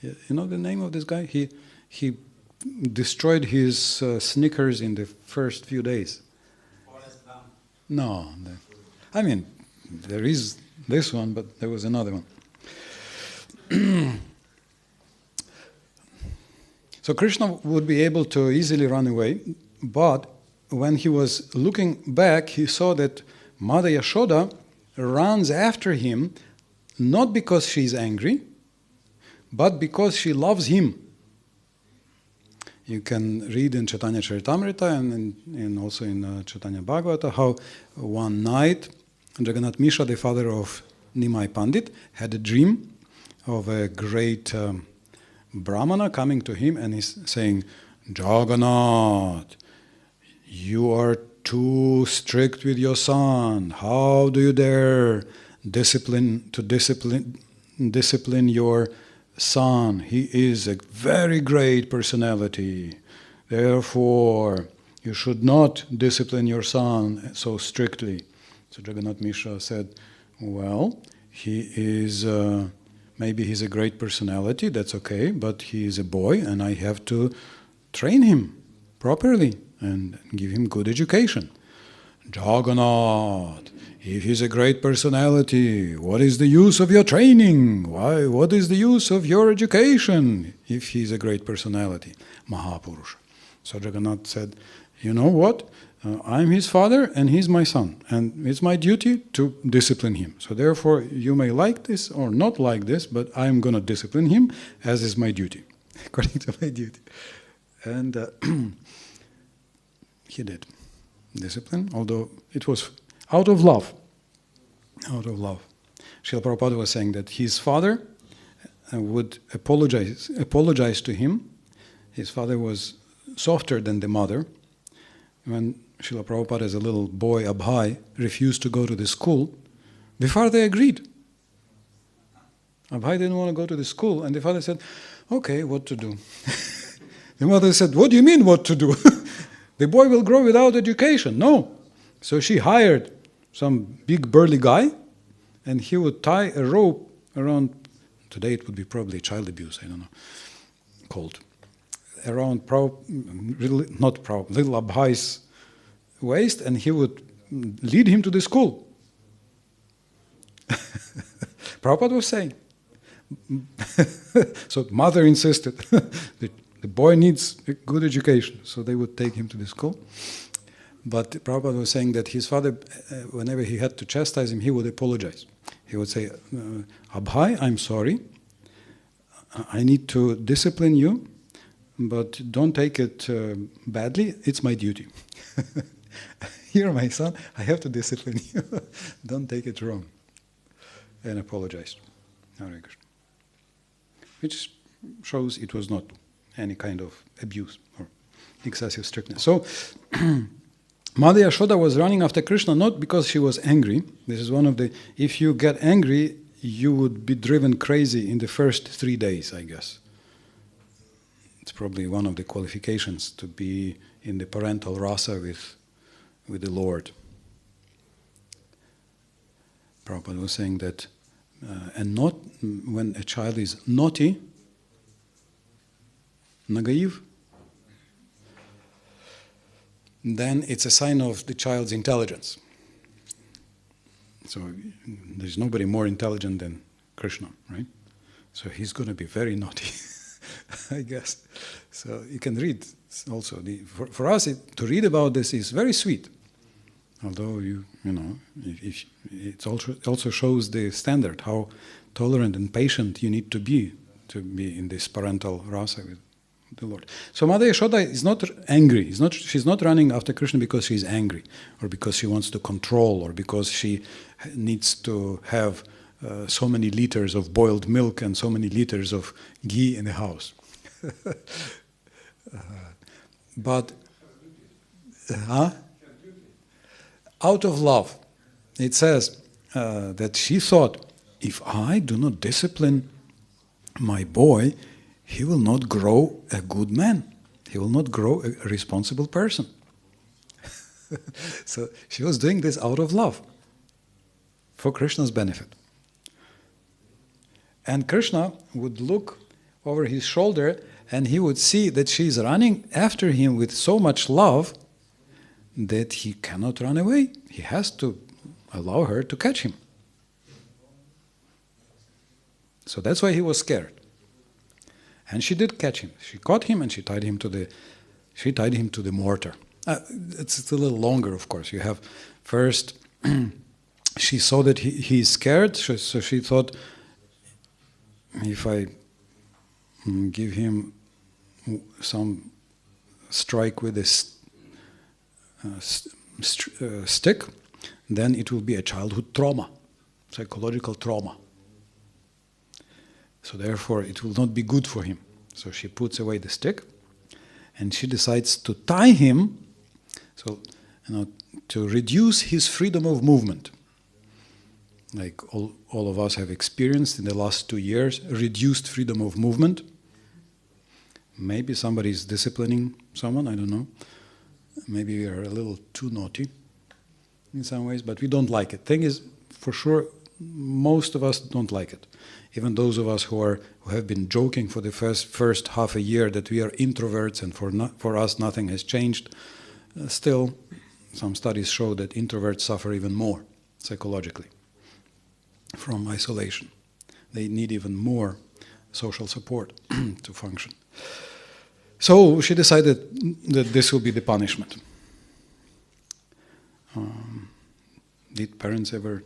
S3: You know the name of this guy? He destroyed his Snickers in the first few days. No. I mean, there is this one, but there was another one. So Krishna would be able to easily run away, but when he was looking back, he saw that Mother Yashoda runs after him, not because she's angry, but because she loves him. You can read in Chaitanya Charitamrita and also in Chaitanya Bhagavata how one night Jagannath Mishra, the father of Nimai Pandit, had a dream of a great Brahmana coming to him, and he's saying, Jagannath, you are too strict with your son. How do you dare discipline your son? He is a very great personality. Therefore, you should not discipline your son so strictly. So Jagannath Mishra said, well, he is, maybe he's a great personality, that's okay, but he is a boy and I have to train him properly and give him good education. Jagannath, if he's a great personality, what is the use of your training? Why? What is the use of your education if he's a great personality? Mahapurusha. So Jagannath said, you know what? I'm his father and he's my son. And it's my duty to discipline him. So therefore, you may like this or not like this, but I'm going to discipline him as is my duty, according to my duty. And he did discipline, although it was out of love. Out of love. Srila Prabhupada was saying that his father would apologize to him. His father was softer than the mother. When Srila Prabhupada, as a little boy, Abhay, refused to go to the school, the father agreed. Abhay didn't want to go to the school, and the father said, okay, what to do? The mother said, what do you mean what to do? The boy will grow without education. No. So she hired some big burly guy, and he would tie a rope around, today it would be probably child abuse, I don't know, called, around little Abhai's waist, and he would lead him to the school. Prabhupada was saying. So mother insisted. The boy needs a good education, so they would take him to the school. But Prabhupada was saying that his father, whenever he had to chastise him, he would apologize. He would say, Abhay, I'm sorry. I need to discipline you, but don't take it badly. It's my duty. You're my son. I have to discipline you. Don't take it wrong. And apologize. Hare Krishna. Which shows it was not any kind of abuse or excessive strictness. So, Mother Yashoda was running after Krishna not because she was angry. This is one of the... If you get angry, you would be driven crazy in the first 3 days, I guess. It's probably one of the qualifications to be in the parental rasa with the Lord. Prabhupada was saying that, and not when a child is naughty, naive, then it's a sign of the child's intelligence. So there's nobody more intelligent than Krishna, right? So he's going to be very naughty, I guess. So you can read also. For us, to read about this is very sweet. Although, if it also shows the standard, how tolerant and patient you need to be in this parental rasa with the Lord. So Mother Yashoda is not angry. She's not running after Krishna because she's angry, or because she wants to control, or because she needs to have so many liters of boiled milk and so many liters of ghee in the house. But out of love, it says that she thought, if I do not discipline my boy, he will not grow a good man. He will not grow a responsible person. So she was doing this out of love, for Krishna's benefit. And Krishna would look over his shoulder and he would see that she's running after him with so much love that he cannot run away. He has to allow her to catch him. So that's why he was scared. And she did catch him. She caught him and she tied him to the mortar. It's a little longer, of course. You have first, she saw that he's scared, so she thought, if I give him some strike with this stick, then it will be a childhood trauma, psychological trauma. So therefore, it will not be good for him. So she puts away the stick, and she decides to tie him. So to reduce his freedom of movement. Like all of us have experienced in the last 2 years, reduced freedom of movement. Maybe somebody is disciplining someone, I don't know. Maybe we are a little too naughty in some ways, but we don't like it. Thing is, for sure, most of us don't like it. Even those of us who have been joking for the first half a year that we are introverts and for us nothing has changed, still, some studies show that introverts suffer even more psychologically from isolation. They need even more social support to function. So she decided that this will be the punishment. Did parents ever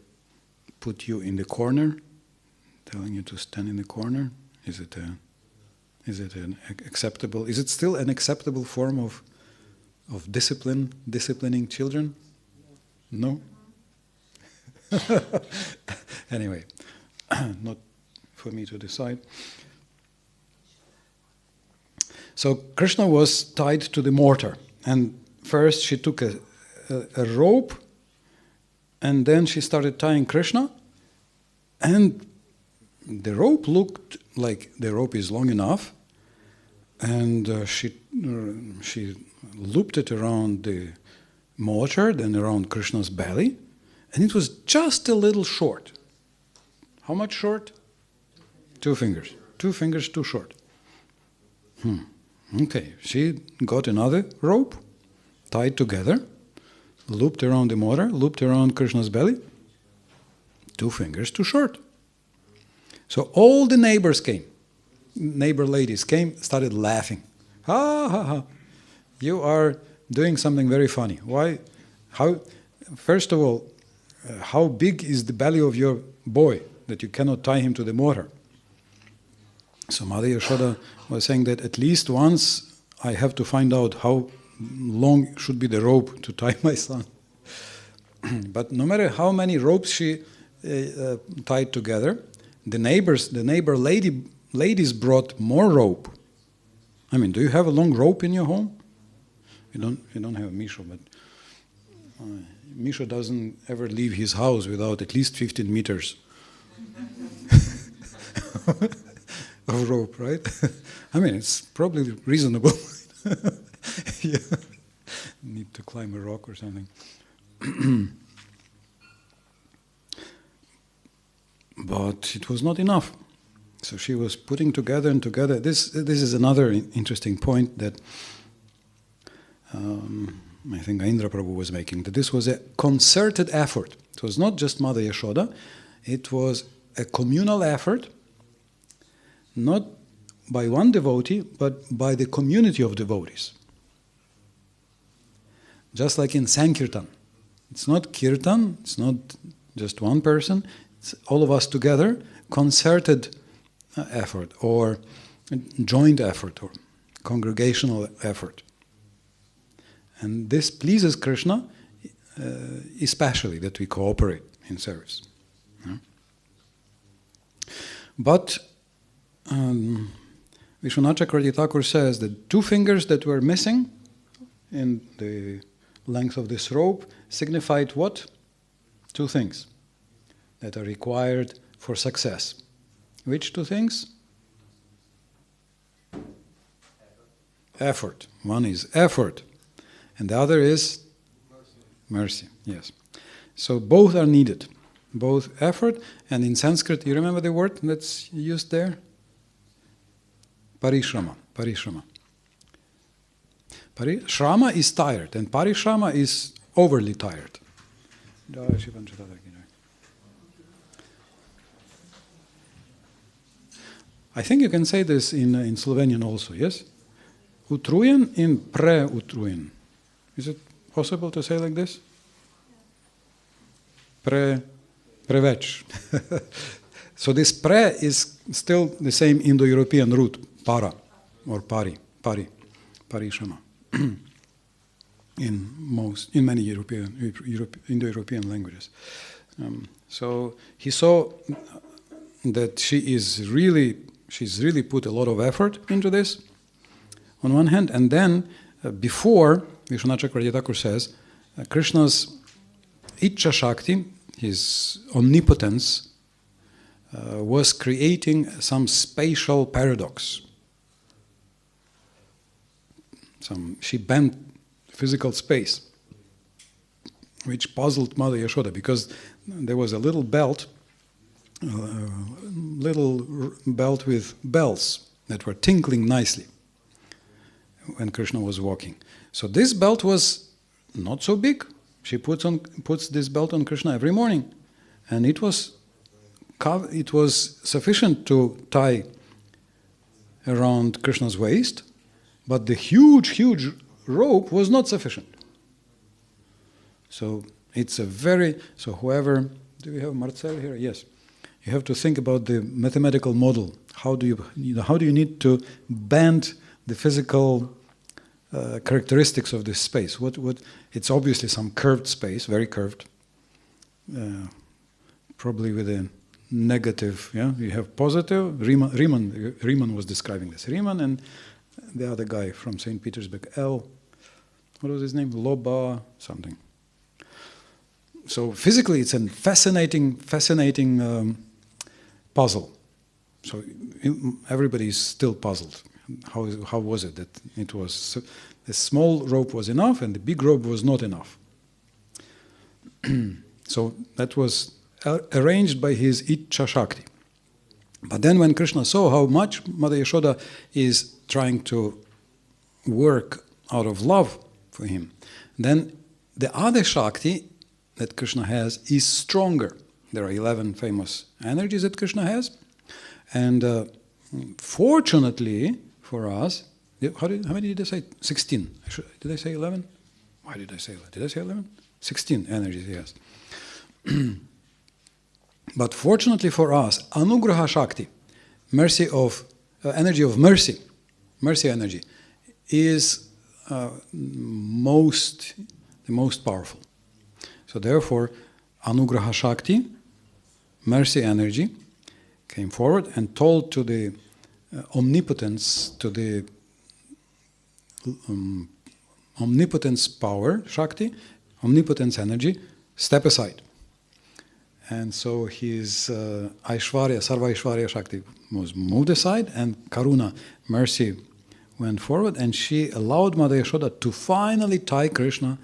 S3: put you in the corner, telling you to stand in the corner? Is it an acceptable? Is it still an acceptable form of disciplining children? No. Anyway, not for me to decide. So Krishna was tied to the mortar, and first she took a rope, and then she started tying Krishna, and the rope looked like the rope is long enough, and she looped it around the mortar, then around Krishna's belly, and it was just a little short. How much short? 2 fingers. 2 fingers too short. Okay, she got another rope, tied together, looped around the mortar, looped around Krishna's belly. 2 fingers too short. So all the neighbor ladies came, started laughing. Ha ha ha! You are doing something very funny. Why? First of all, how big is the belly of your boy that you cannot tie him to the mortar? So Mother Yashoda was saying that at least once I have to find out how long should be the rope to tie my son. But no matter how many ropes she tied together, the neighbor ladies brought more rope. I mean, do you have a long rope in your home? You don't have Misho, but Misho doesn't ever leave his house without at least 15 meters of rope, right? I mean, it's probably reasonable. Yeah. Need to climb a rock or something. But it was not enough. So she was putting together and together. This is another interesting point that I think Indra Prabhu was making, that this was a concerted effort. It was not just Mother Yashoda, it was a communal effort, not by one devotee, but by the community of devotees. Just like in Sankirtan. It's not kirtan, it's not just one person, it's all of us together, concerted effort, or joint effort, or congregational effort. And this pleases Krishna, especially that we cooperate in service. Yeah? But Vishwanath Chakravarti Thakur says that 2 fingers that were missing in the length of this rope signified what? 2 things that are required for success. Which 2 things? Effort. One is effort, and the other is mercy. Yes. So both are needed. Both effort, and in Sanskrit, you remember the word that's used there? Parishrama. Parishrama. Shrama is tired, and parishrama is overly tired. I think you can say this in Slovenian also, yes? Utrujen in pre-utrujen. Is it possible to say like this? Preveč. So this pre is still the same Indo-European root, para, or pari, parishrama. In many Indo-European languages. So he saw that she's really put a lot of effort into this, on one hand, and then before, Vishwanath Chakravarti Thakur says, Krishna's Ichcha Shakti, his omnipotence, was creating some spatial paradox. She bent physical space, which puzzled Mother Yashoda, because there was a little belt with bells that were tinkling nicely when Krishna was walking. So this belt was not so big. She puts this belt on Krishna every morning, and it was sufficient to tie around Krishna's waist, but the huge rope was not sufficient. So it's whoever, do we have Marcel here? Yes. You have to think about the mathematical model. How do you need to bend the physical characteristics of this space? It's obviously some curved space, very curved, probably with a negative. Yeah, you have positive. Riemann was describing this. Riemann and the other guy from St. Petersburg, what was his name? Loba something. So physically, it's a fascinating puzzle. So everybody is still puzzled. How was it that it was the small rope was enough and the big rope was not enough? So that was arranged by his Ichcha Shakti. But then when Krishna saw how much Mother Yashoda is trying to work out of love for him, then the other Shakti that Krishna has is stronger. There are 11 famous energies that Krishna has. And fortunately for us, how many did I say? 16. Did I say 11? Why did I say 11? Did I say 11? 16 energies, yes. But fortunately for us, Anugraha Shakti, energy of mercy energy, is the most powerful. So therefore, Anugraha Shakti, mercy energy, came forward and told to the omnipotence, to the omnipotence power, Shakti, omnipotence energy, step aside. And so his Aishwarya, Sarva Aishwarya Shakti was moved aside, and Karuna, mercy, went forward, and she allowed Mother Yashoda to finally tie Krishna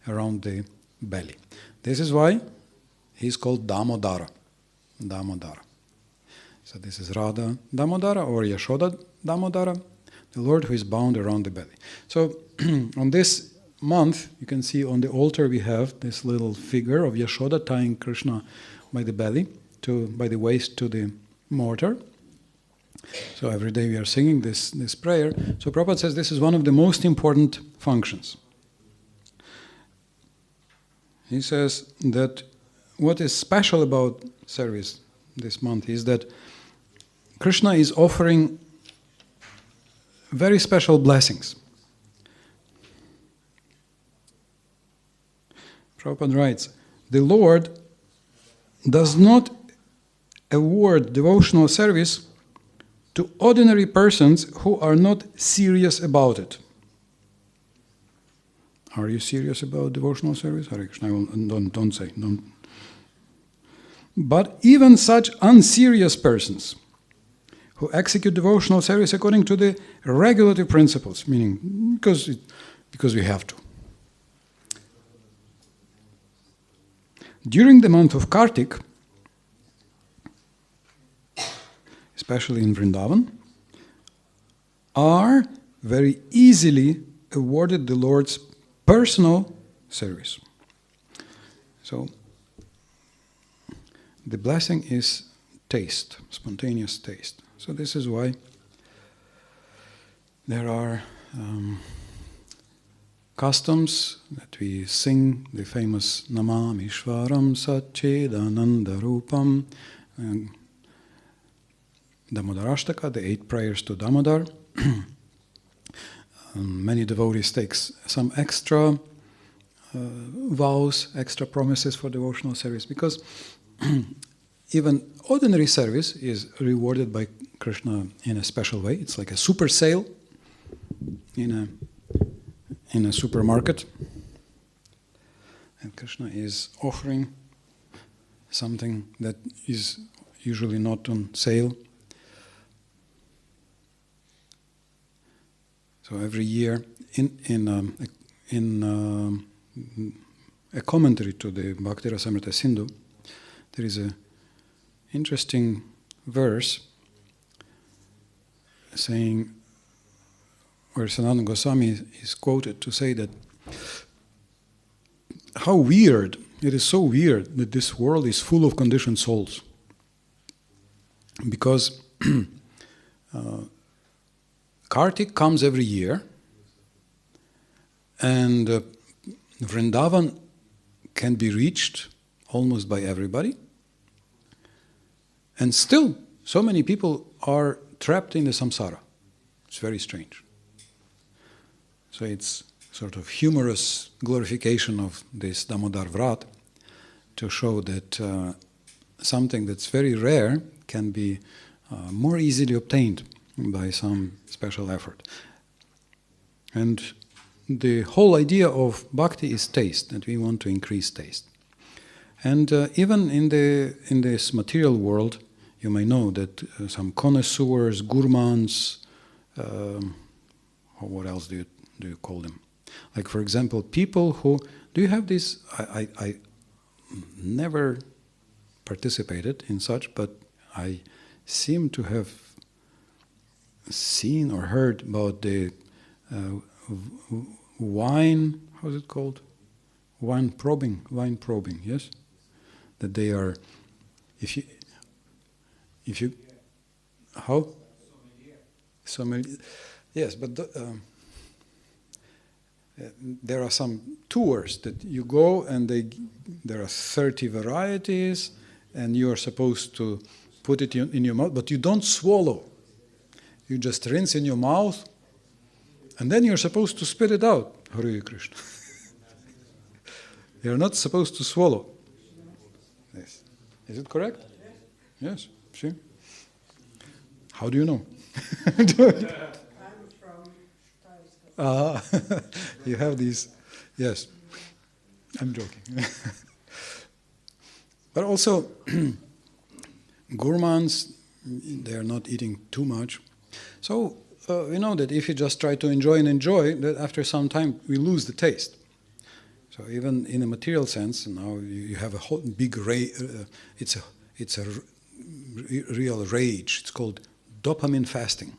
S3: around the belly. This is why he's called Damodara. Damodara. So this is Radha Damodara or Yashoda Damodara, the Lord who is bound around the belly. So on this month, you can see on the altar we have this little figure of Yashoda tying Krishna by the belly, by the waist to the mortar. So every day we are singing this prayer. So Prabhupada says this is one of the most important functions. He says that what is special about service this month is that Krishna is offering very special blessings. Prabhupada writes, the Lord does not award devotional service to ordinary persons who are not serious about it. Are you serious about devotional service? Hare Krishna, don't say. Don't. But even such unserious persons who execute devotional service according to the regulative principles, meaning because we have to. During the month of Kartik, especially in Vrindavan, are very easily awarded the Lord's personal service. So, the blessing is taste, spontaneous taste. So this is why there are customs that we sing the famous Namam Ishvaram Satchidananda Rupam, Damodarashtaka, the 8 prayers to Damodar. Many devotees take some extra vows, extra promises for devotional service, because even ordinary service is rewarded by Krishna in a special way. It's like a super sale in a supermarket. And Krishna is offering something that is usually not on sale. So every year, in a commentary to the Bhakti Rasamrita Sindhu, there is a interesting verse saying, where Sanatana Goswami is quoted to say that how weird, it is so weird that this world is full of conditioned souls. Because Kartik comes every year, and Vrindavan can be reached almost by everybody, and still so many people are trapped in the samsara. It's very strange. So it's sort of humorous glorification of this Damodar Vrat to show that something that's very rare can be more easily obtained by some special effort. And the whole idea of bhakti is taste, that we want to increase taste. And even in this material world, you may know that some connoisseurs, gourmands, or what else do you call them? Like, for example, people who... Do you have this... I never participated in such, but I seem to have seen or heard about the wine... How is it called? Wine probing, yes? That they are... If you... How? Sommelier. Yes, but there are some tours that you go and there are 30 varieties and you are supposed to put it in your mouth, but you don't swallow. You just rinse in your mouth and then you're supposed to spit it out. Hare Krishna. You're not supposed to swallow. Yes. Is it correct? Yes. See? How do you know? You have these, yes. I'm joking. But also, gourmands, they are not eating too much. So, we know that if you just try to enjoy, that after some time we lose the taste. So even in a material sense, now you have a whole big it's a real rage. It's called dopamine fasting,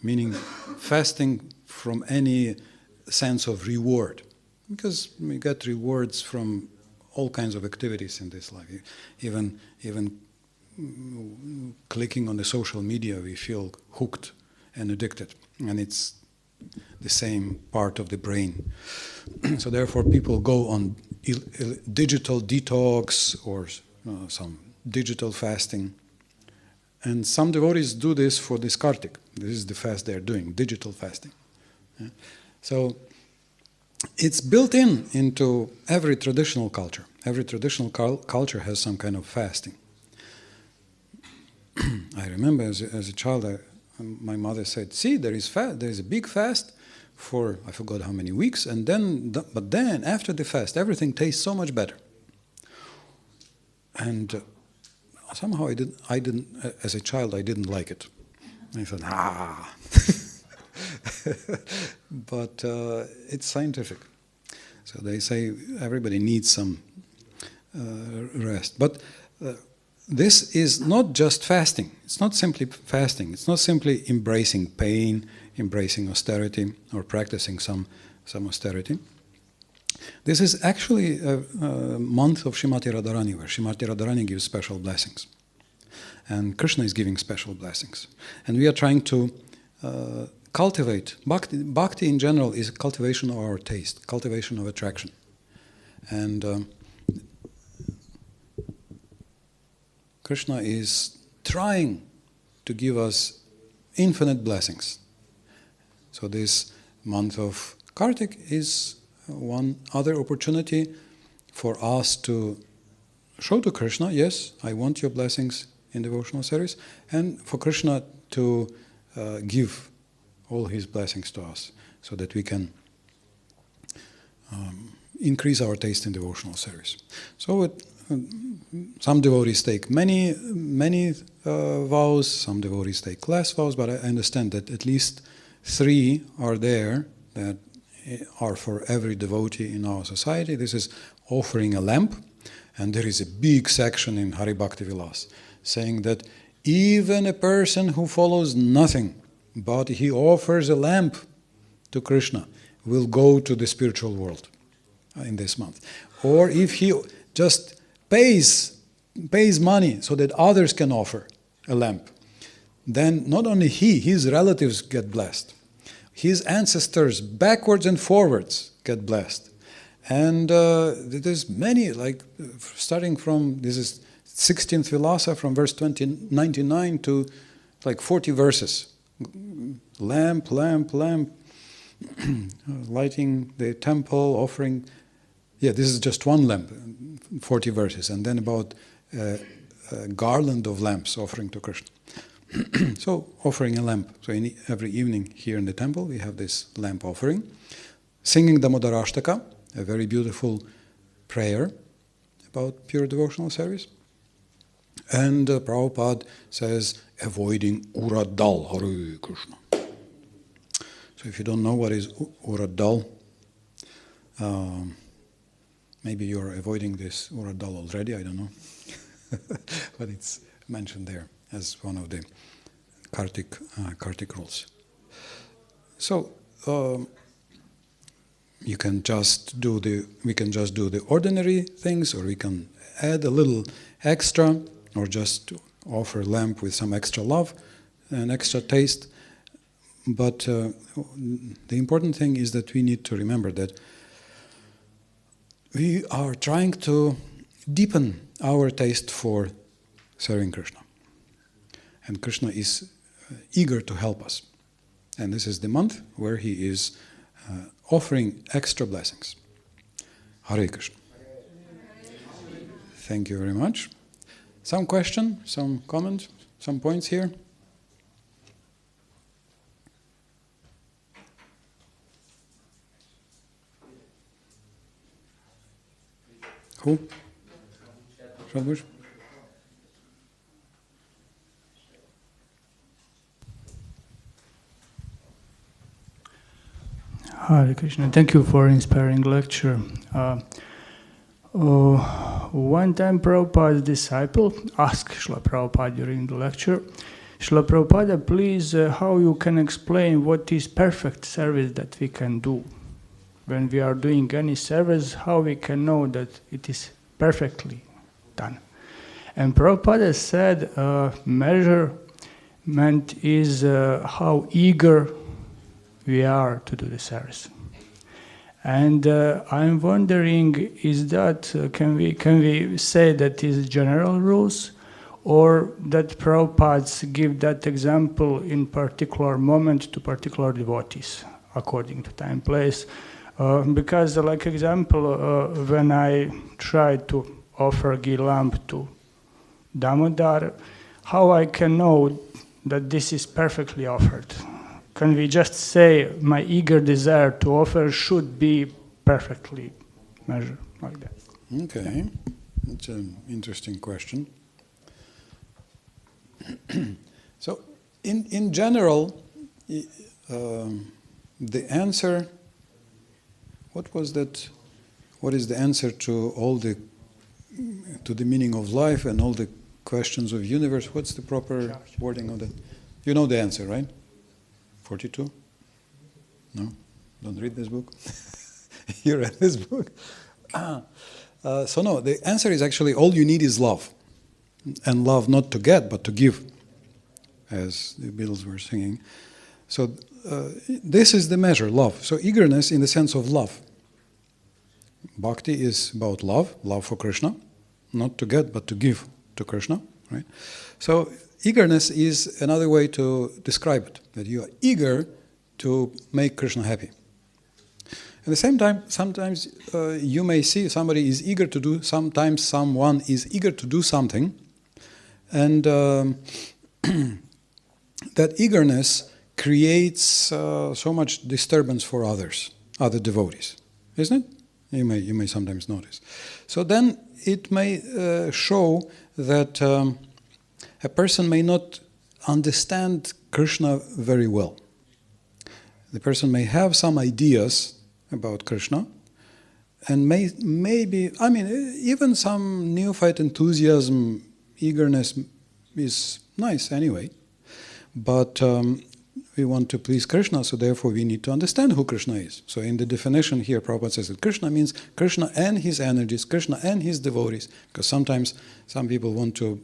S3: meaning fasting from any sense of reward, because we get rewards from all kinds of activities in this life. Even clicking on the social media, we feel hooked and addicted, and it's the same part of the brain. So therefore, people go on digital detox or some digital fasting. And some devotees do this for this Kartik. This is the fast they're doing, digital fasting. Yeah. So it's built into every traditional culture. Every traditional culture has some kind of fasting. I remember as a child, my mother said, "See, there is a big fast for I forgot how many weeks, and but then after the fast, everything tastes so much better." And somehow I didn't. As a child, I didn't like it. I thought, but it's scientific. So they say everybody needs some rest. But this is not just fasting. It's not simply fasting. It's not simply embracing pain, embracing austerity, or practicing some austerity. This is actually a month of Srimati Radharani, where Srimati Radharani gives special blessings. And Krishna is giving special blessings. And we are trying to cultivate. Bhakti in general is a cultivation of our taste, cultivation of attraction. And Krishna is trying to give us infinite blessings. So this month of Kartik is one other opportunity for us to show to Krishna, yes, I want your blessings in devotional service, and for Krishna to give all his blessings to us, so that we can increase our taste in devotional service. So some devotees take many vows, some devotees take less vows, but I understand that at least 3 are there that are for every devotee in our society. This is offering a lamp, and there is a big section in Hari Bhakti Vilas saying that even a person who follows nothing, but he offers a lamp to Krishna, will go to the spiritual world in this month. Or if he just pays money so that others can offer a lamp, then not only his relatives get blessed, his ancestors backwards and forwards get blessed. And there's many, like starting from, this is 16th Vilasa from verse 99 to like 40 verses. Lamp, lamp, lamp, lighting the temple, offering. Yeah, this is just one lamp, 40 verses, and then about a garland of lamps offering to Krishna. So, offering a lamp. So, every evening here in the temple, we have this lamp offering. Singing Damodarashtaka, a very beautiful prayer about pure devotional service. And Prabhupada says, avoiding Uradal, Hare Krishna. So if you don't know what is Uradal, maybe you're avoiding this Uradal already, I don't know. But it's mentioned there as one of the Kartik rules. So we can just do the ordinary things, or we can add a little extra, or just offer lamp with some extra love and extra taste. But the important thing is that we need to remember that we are trying to deepen our taste for serving Krishna. And Krishna is eager to help us. And this is the month where he is offering extra blessings. Hare Krishna. Thank you very much. Some question, some comment, some points here? Who? Shadbush?
S5: Hare Krishna, thank you for inspiring lecture. One time Prabhupada's disciple asked Srila Prabhupada during the lecture, Srila Prabhupada, please, how you can explain what is perfect service that we can do? When we are doing any service, how we can know that it is perfectly done? And Prabhupada said, measurement is how eager we are to do the service. And I'm wondering, is that can we say that is general rules, or that Prabhupada give that example in particular moment to particular devotees according to time, place? Because, like example, when I try to offer ghee lamp to Damodar, how I can know that this is perfectly offered? Can we just say my eager desire to offer should be perfectly measured like that?
S3: Okay, that's an interesting question. So, in general, the answer. What was that? What is the answer to the meaning of life and all the questions of universe? What's the proper wording of that? You know the answer, right? 42? No? Don't read this book? You read this book? So no, the answer is actually all you need is love. And love not to get, but to give, as the Beatles were singing. So this is the measure, love. So eagerness in the sense of love. Bhakti is about love for Krishna, not to get, but to give to Krishna, right? So eagerness is another way to describe it, that you are eager to make Krishna happy. At the same time, sometimes you may see somebody is eager to do, sometimes someone is eager to do something, and that eagerness creates so much disturbance for other devotees, isn't it? You may sometimes notice. So then it may show that a person may not understand Krishna very well. The person may have some ideas about Krishna, and maybe, I mean, even some neophyte enthusiasm, eagerness is nice anyway. But we want to please Krishna, so therefore we need to understand who Krishna is. So in the definition here, Prabhupada says that Krishna means Krishna and his energies, Krishna and his devotees, because sometimes some people want to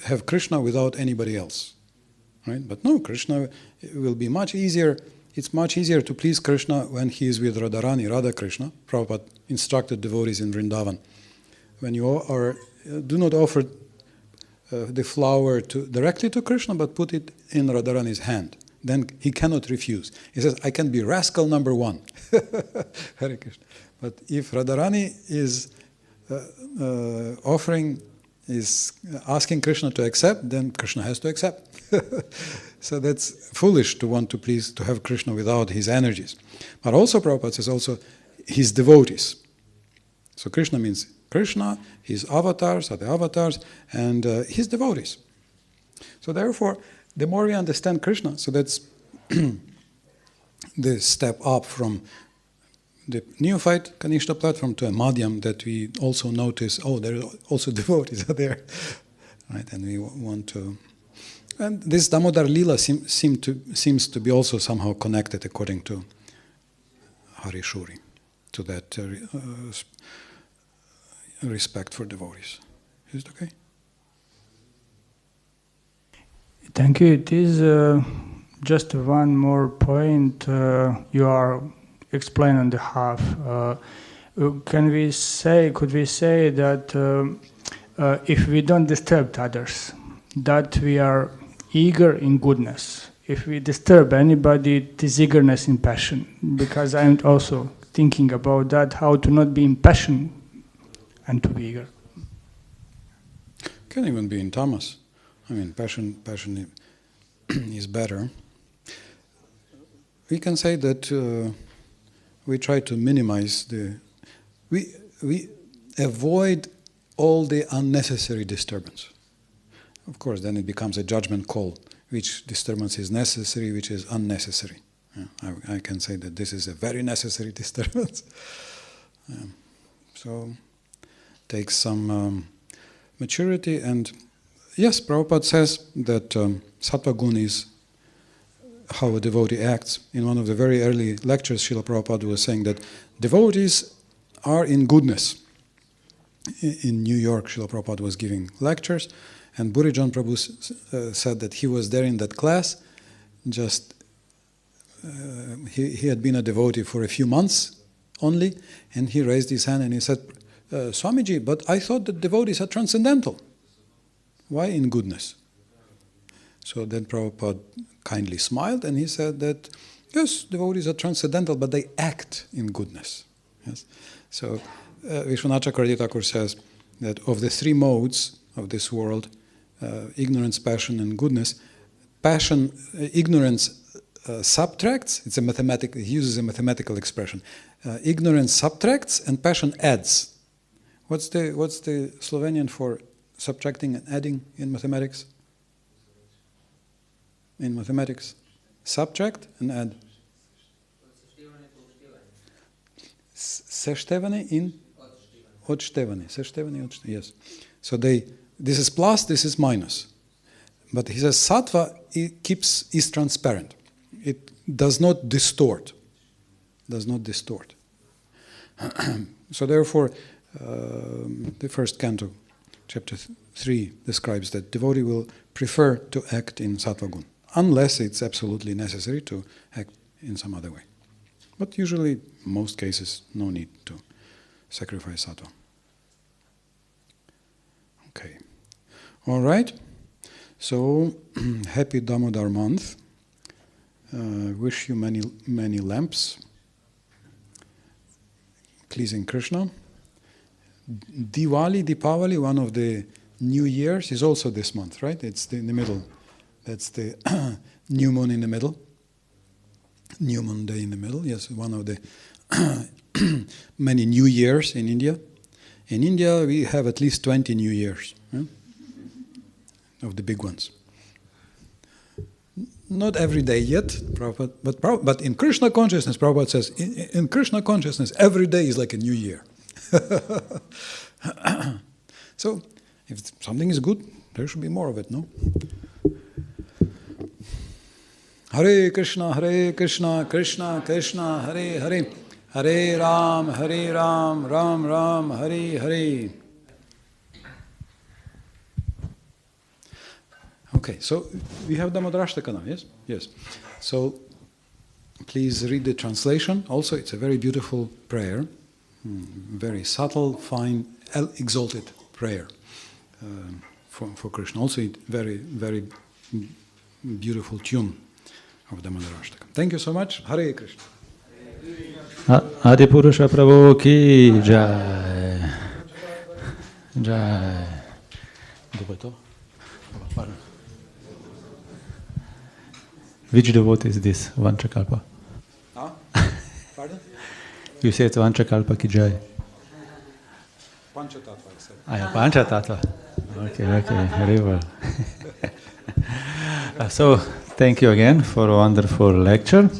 S3: have Krishna without anybody else, right? But no, Krishna will be much easier. It's much easier to please Krishna when he is with Radharani, Radha Krishna. Prabhupada instructed devotees in Vrindavan. When you do not offer the flower directly to Krishna, but put it in Radharani's hand. Then he cannot refuse. He says, I can be rascal number one. Hare Krishna. But if Radharani is asking Krishna to accept, then Krishna has to accept. So that's foolish to want to have Krishna without his energies. But also Prabhupada says also his devotees. So Krishna means Krishna, his avatars are the avatars, and his devotees. So therefore, the more we understand Krishna, so that's the step up from the neophyte Kanishta platform to a madhyam, that we also notice, there are also devotees are there, right? And we want to, and this Damodar Lila seems to be also somehow connected according to Harishuri, to that respect for devotees. Is it okay?
S5: Thank you. It is just one more point you are explaining on the half. Could we say that if we don't disturb others, that we are eager in goodness? If we disturb anybody, it is eagerness in passion. Because I'm also thinking about that, how to not be in passion and to be eager.
S3: Can even be in tamas. I mean, passion is better. We can say that we try to minimize we avoid all the unnecessary disturbance. Of course, then it becomes a judgment call, which disturbance is necessary, which is unnecessary. I can say that this is a very necessary disturbance. So takes some maturity, and yes, Prabhupada says that sattva gun is how a devotee acts. In one of the very early lectures, Srila Prabhupada was saying that devotees are in goodness. In New York, Srila Prabhupada was giving lectures, and Burijan Prabhu said that he was there in that class. He had been a devotee for a few months only, and he raised his hand and he said, Swamiji, but I thought that devotees are transcendental. Why in goodness? So then Prabhupada kindly smiled and he said that, yes, devotees are transcendental, but they act in goodness. Yes. So Vishwanath Chakravarti Thakur says that of the three modes of this world, ignorance, passion, and goodness, ignorance subtracts. He uses a mathematical expression. Ignorance subtracts and passion adds. What's the Slovenian for subtracting and adding in mathematics? In mathematics, subtract and add. Seštevanje in odštevanje. Seštevanje in odštevanje. Yes. So this is plus, this is minus. But he says sattva is transparent. It does not distort. So therefore, the first canto, chapter 3, describes that devotee will prefer to act in sattva gun, unless it's absolutely necessary to act in some other way. But usually, most cases, no need to sacrifice sattva. Okay. All right. So, happy Damodar month. Wish you many, many lamps. Pleasing Krishna. Deepavali, one of the New Years, is also this month, right? It's in the middle. That's the new moon in the middle. New moon day in the middle. Yes, one of the many New Years in India. In India, we have at least 20 New Years, of the big ones. Not every day yet, Prabhupada, but in Krishna consciousness, Prabhupada says, in Krishna consciousness, every day is like a new year. So, if something is good, there should be more of it, no? Hare Krishna, Krishna Krishna, Hare Hare, Hare Ram, Ram Ram, Hare Hare. Okay, so we have the Damodarashtaka now, yes? Yes. So, please read the translation. Also, it's a very beautiful prayer. Very subtle, fine, exalted prayer for Krishna. Also, very, very beautiful tune of the Damodarashtaka. Thank you so much. Hare Krishna.
S2: Adi Purusha Prabhu ki jai. Jai. Which devotee is this? Vanchakalpa?
S3: Pardon?
S2: You say it's Vanchakalpa ki jai.
S3: Panchatattva, I said.
S2: Yeah, Panchatattva. Okay, very well. So, thank you again for a wonderful lecture.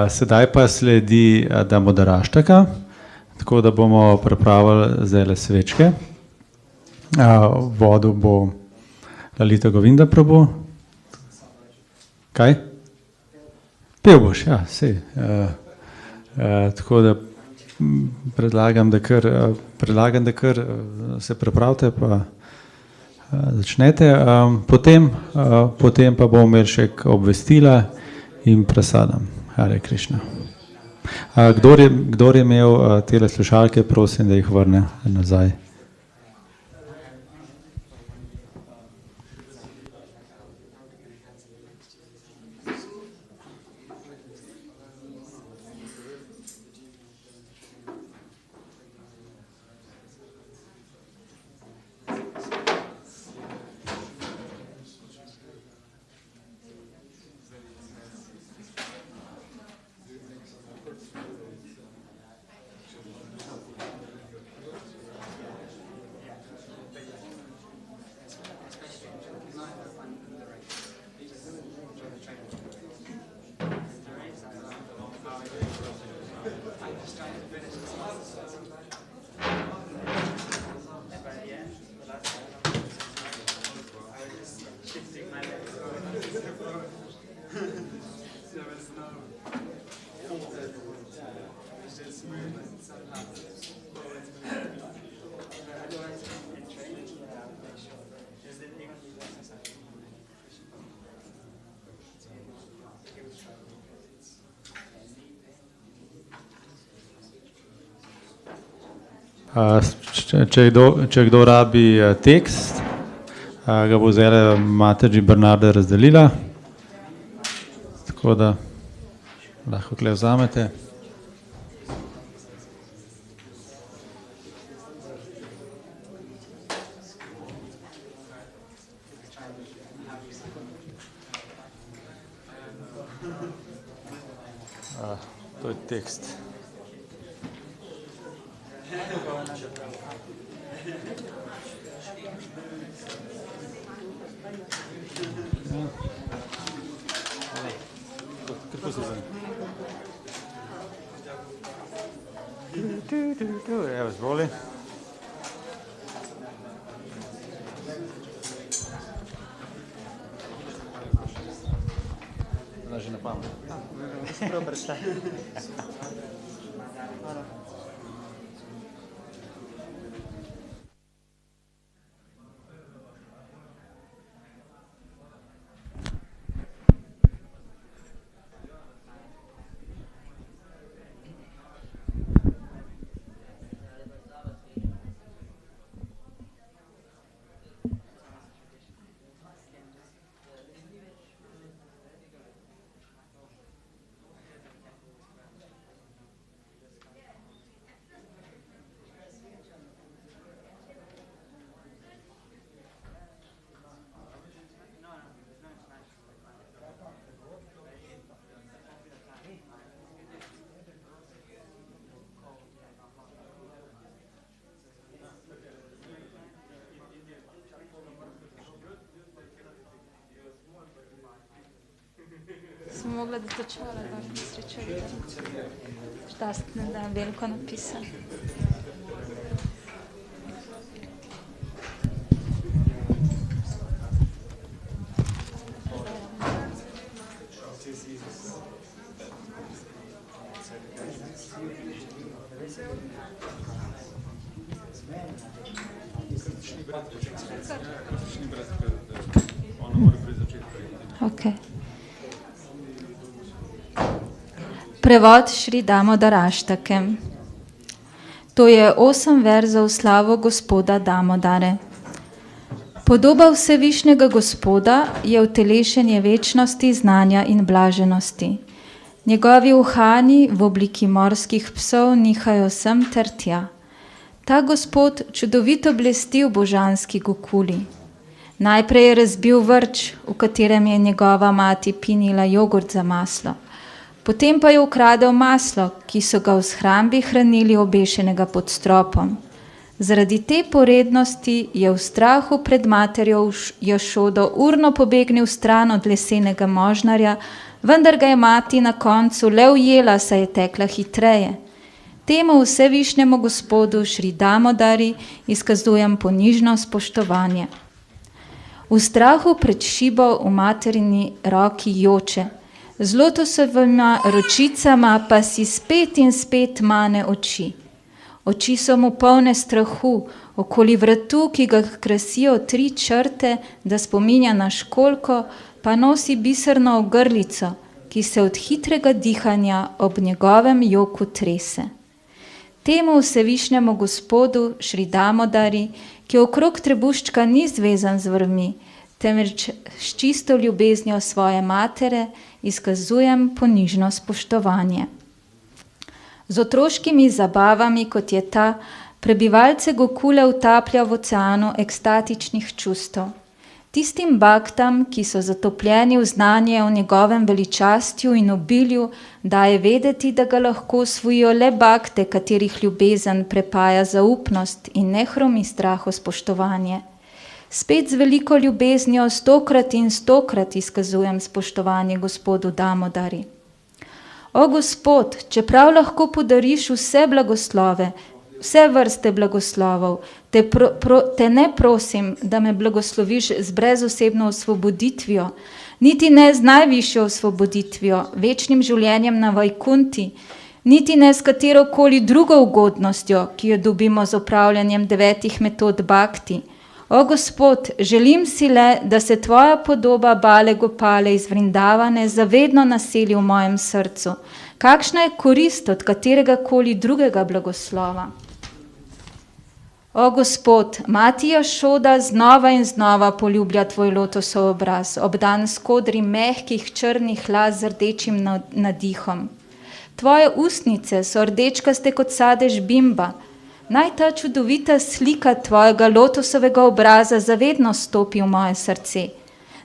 S2: Sedaj pa sledi Damodarashtaka, tako da bomo pripravili zdaj svečke. Vodil bo Lalita Govinda Prabhu. Kaj? Pil boš, ja, sej. Tako da predlagam, da kar se pripravite pa začnete. Potem pa bomo imeli še obvestila in prasadam. Hare Krišna. Kdor je imel tele slušalke, prosim, da jih vrne nazaj. Če kdo rabi tekst, ga bo zdaj Mataji Bernarda razdelila, tako da lahko tukaj vzamete. To je tekst. Evo, izvoli. Laži na pamet. Prvo prečtaj.
S1: sem mogla dotočala, da ne srečo videla. Šťastné, da je veliko napisano. Okay. Prevod Šri Damodaraštake. To je 8 verzov slavo gospoda Damodare. Podoba vsevišnjega gospoda je utelešenje večnosti, znanja in blaženosti. Njegovi uhani v obliki morskih psov nihajo sem ter tja. Ta gospod čudovito blesti v božanski gokuli. Najprej je razbil vrč, v katerem je njegova mati pinila jogurt za maslo. Potem pa je ukradel maslo, ki so ga v shrambi hranili obešenega pod stropom. Zaradi te porednosti je v strahu pred materjo Shouldo urno pobegnil stran od lesenega možnarja, vendar ga je mati na koncu le ujela, saj je tekla hitreje. Temu vsevišnjemu gospodu Šri Damodari izkazujem ponižno spoštovanje. V strahu pred šibo v materini roki joče, z lotosovima ročicama pa si spet in spet mane oči. Oči so mu polne strahu, okoli vratu, ki ga krasijo 3 črte, da spominja na školjko, pa nosi biserno ogrlico, ki se od hitrega dihanja ob njegovem joku trese. Temu vsevišnjemu gospodu Šri Damodari, ki okrog trebuščka ni zvezan z vrvmi, temveč s čisto ljubeznijo svoje matere, izkazujem ponižno spoštovanje. Z otroškimi zabavami, kot je ta, prebivalce Gokule utaplja v oceanu ekstatičnih čustev. Tistim baktam, ki so zatopljeni v znanje o njegovem veličastju in obilju, daje vedeti, da ga lahko osvojijo le bakte, katerih ljubezen prepaja zaupnost in ne hromi straho spoštovanje. Spet z veliko ljubeznijo 100krat in 100krat izkazujem spoštovanje gospodu Damodari. O Gospod, čeprav lahko podariš vse blagoslove, vse vrste blagoslovov, te ne prosim, da me blagosloviš z brezosebno osvoboditvijo, niti ne z najvišjo osvoboditvijo, večnim življenjem na Vajkunti, niti ne s katerokoli drugo ugodnostjo, ki jo dobimo z opravljanjem 9 metod bhakti. O Gospod, želim si le, da se tvoja podoba Bale Gopale iz Vrindavane zavedno naseli v mojem srcu. Kakšna je korist od katerega koli drugega blagoslova? O Gospod, mati Shoulda znova in znova poljublja tvoj lotosov obraz, obdan s kodri mehkih črnih las z rdečim nadihom. Tvoje ustnice so rdečkaste kot sadež bimba. Naj ta čudovita slika tvojega lotosovega obraza zavedno stopi v moje srce.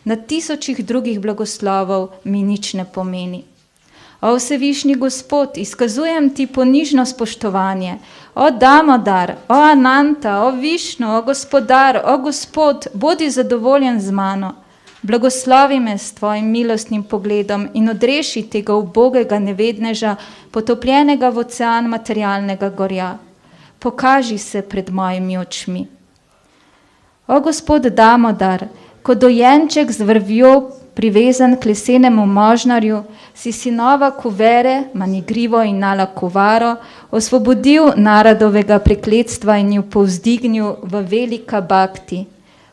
S1: Na 1000 drugih blagoslovov mi nič ne pomeni. O vsevišnji Gospod, izkazujem ti ponižno spoštovanje. O Damodar, o Ananta, o Višnu, o Gospodar, o Gospod, bodi zadovoljen z mano. Blagoslovi me s tvojim milostnim pogledom in odreši tega ubogega nevedneža, potopljenega v ocean materialnega gorja. Pokaži se pred mojimi očmi. O Gospod Damodar, kot dojenček z vrvjo privezan k lesenemu možnarju, si sinova Kuvere, Manigrivo in Nala Kovaro, osvobodil narodovega prekletstva in ju povzdignil v velika bhakti.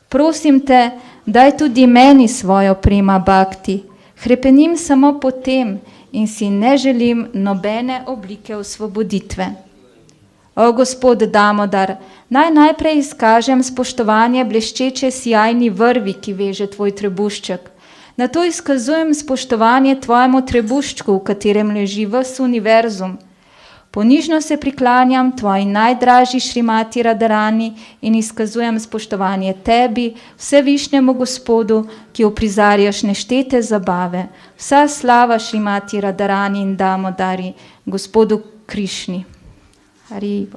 S1: Prosim te, daj tudi meni svojo prema bhakti. Hrepenim samo po tem in si ne želim nobene oblike osvoboditve. O Gospod Damodar, naj najprej izkažem spoštovanje bleščeče sijajni vrvi, ki veže tvoj trebušček. Nato izkazujem spoštovanje tvojemu trebuščku, v katerem leži ves univerzum. Ponižno se priklanjam tvoji najdražji Šrimati Radharani in izkazujem spoštovanje tebi, vsevišnjemu Gospodu, ki uprizarjaš neštete zabave. Vsa slava Šrimati Radharani in Damodari, Gospodu Krišni. Hare.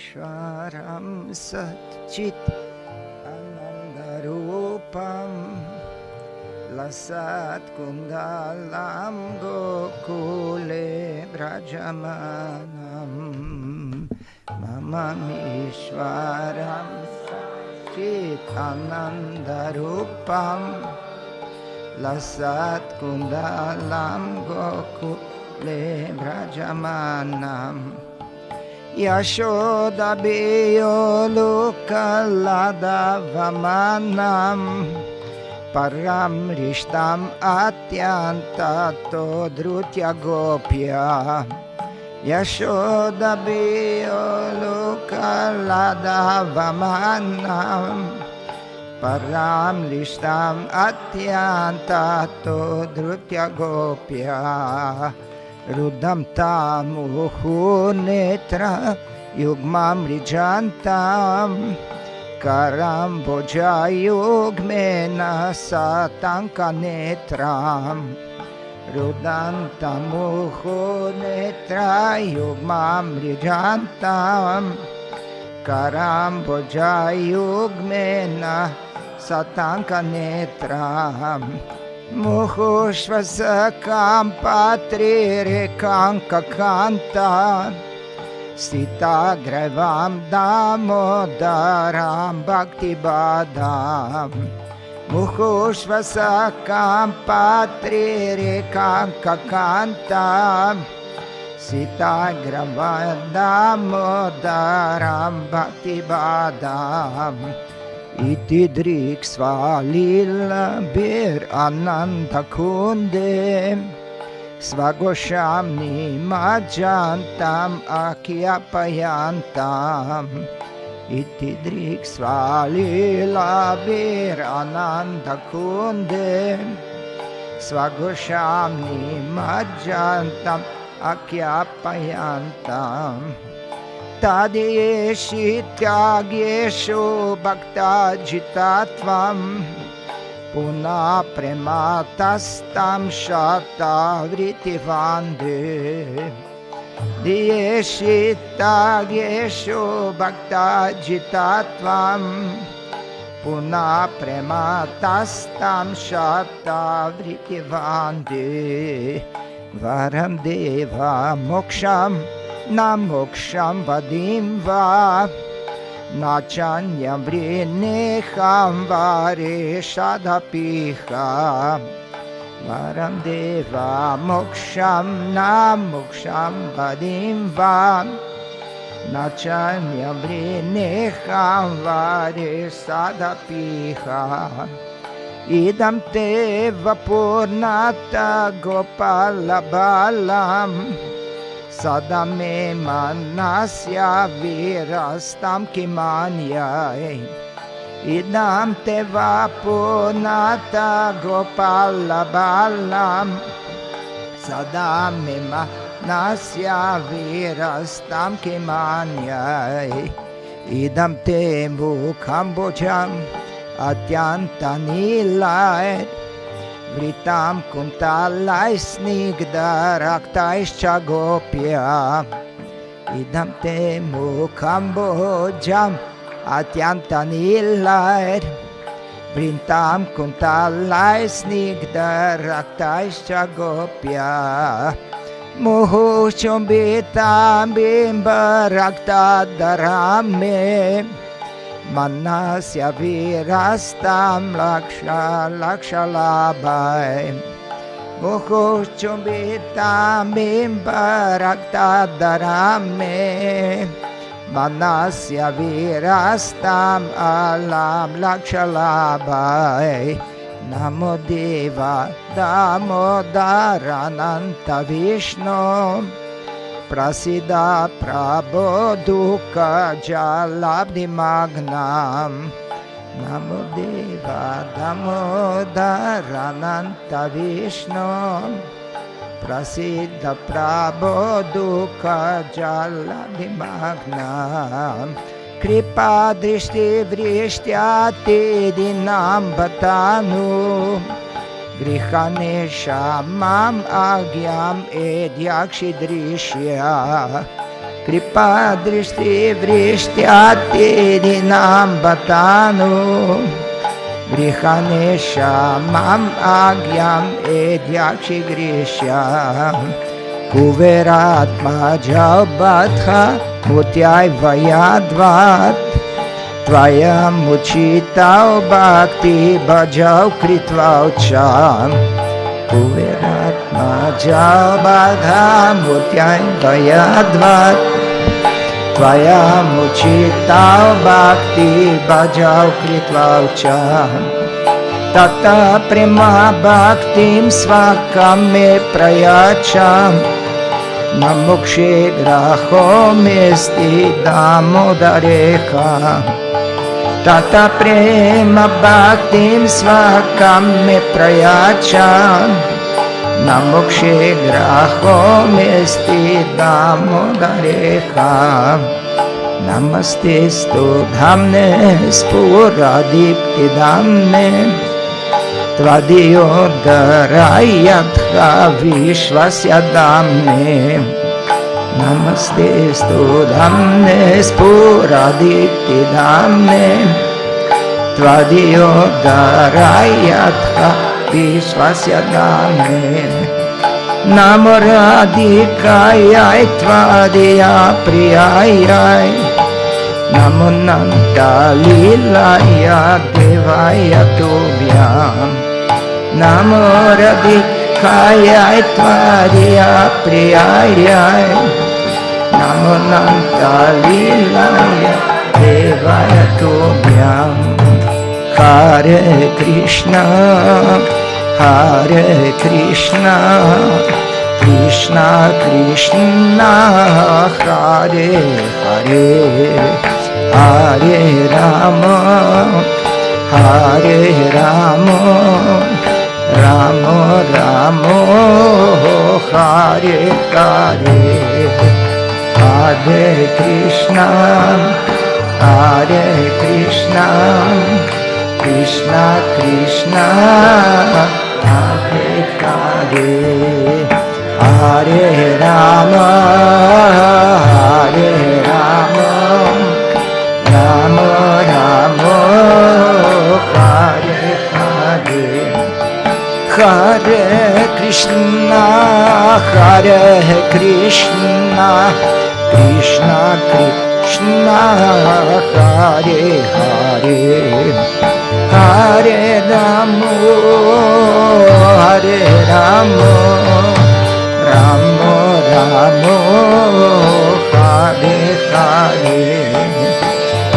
S6: Ishvaram Satchit Anandarupam Lasat Kundalam Gokule Brajamanam Mamam Ishvaram Satchit Anandarupam Lasat Kundalam Gokule Brajamanam Yashoda Biyolukalada Vamanam Param Rishtam Atyantato Drutya Gopya Yashoda Biyolukalada Vamanam Param Rishtam Atyantato Drutya Gopya Rudam Tamuhu Netra Yugmam Rijantam Karam Boja Yugmena Satanka Netram Rudam Tamuhu Netra Yugmam Rijantam Karam Boja Yugmena Satanka Netram Muhushvasakam Patri Rekanka Kanta Sita Grevam Damodaram Bhakti Badam Muhushvasakam Patri Rekanka Kanta Sita Grevam Damodaram Bhakti Badam Iti driksva lilla bir ananda kunde Svagoshamni majantam akyapayantam Iti driksva lilla bir ananda kunde Svagoshamni majantam akyapayantam Tadiyeshityagyeshu bhakta-jitatvam Puna prematastam shatavritivande Diyeshityagyeshu bhakta-jitatvam Puna prematastam shatavritivande Varam deva moksham Na moksham vadim va Na chanyam vrinecham vare shadapiha Varam deva moksham Na moksham vadim va Na chanyam vrinecham vare shadapiha Idam te vapurnata gopala balam Sadame manasya virastam kimanyai Idam te vapunata gopala balam Sadame manasya virastam kimanyai Idam te mukhambojam atyantanilai Vritam kuntalai snigdaraktaischa gopya Idam te mukhambojam atyantanilai Vritam kuntalai snigdaraktaischa gopya Muhushumbitam bimbarakta darame Manasya virastam laksha labai Muhuchumbitam bimbarakta darame Manasya virastam alam laksha labai Namo deva damodarananta vishnu Prasida prabodhuka jalabdi magnam Namo deva damodarananta vishnu Prasida prabodhuka jalabdi magnam Kripa drishti vrishtyati dinam bhatanu Grihanesha mam agyam edyakshidrishya Kripa drishti vrishtyate dinam batanu Grihanesha mam agyam edyakshi grishya Kuveratma jabadha mutyai vayadvat Tvaya muchitau bhakti bhajau kritvau cham Kuveratma jabadha mutyai vayadvat Tvaya muchitau bhakti bhajau kritvau cham Tata prema bhaktim svakam me prayacham Namukshe graho mesti damodareha Tata prema bhaktim svakam me prayacham Namukshe graho mesti damodareha Namaste stu dhamne spuradipti dhamne Tvadiyodarayatha vishvasya dhamne Namaste stu dhamne spuradipti dhamne Tvadiyodarayatha vishvasya dhamne Namo radhikayai tvadiya priyayai Namo nanta lilaya devaya tubhyam Namo radhikayai tvadiya priyayai Namo nanta lilaya devaya tubhyam Hare Krishna Hare Krishna, Krishna Krishna, Hare Hare, Hare Rama, Hare Rama, Rama Rama, Hare Hare, Hare Krishna, Hare Krishna, Krishna Krishna, Hare Hare, Hare Rama, Hare Rama, Rama Rama, Hare Hare, Hare Krishna, Hare Krishna, Krishna Krishna, Hare Hare, Hare Rama, Hare Rama, Rama Rama, Hare Hare,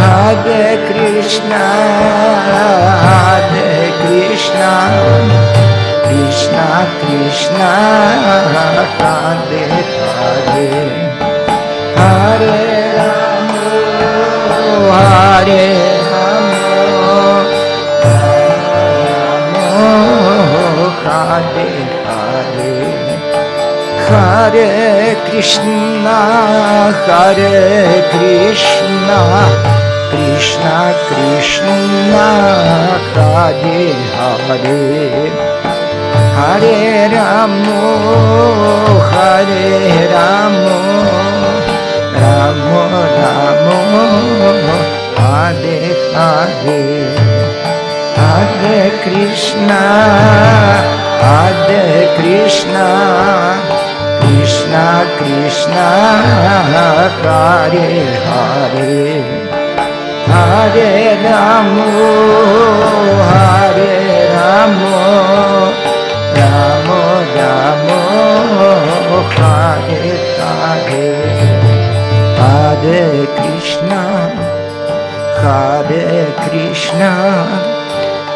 S6: Hare Krishna, Hare Krishna, Krishna Krishna, Hare Hare, Hare Rama, Hare Hare Hare, Hare Krishna, Hare Krishna, Krishna Krishna, Hare Hare, Hare Rama, Hare Rama, Rama Rama, Hare Hare, Hare Krishna, Hare Krishna, Krishna Krishna, Hare Hare, Hare Rama, Hare Rama, Rama Rama, Hare Hare, Hare Krishna, Hare Krishna,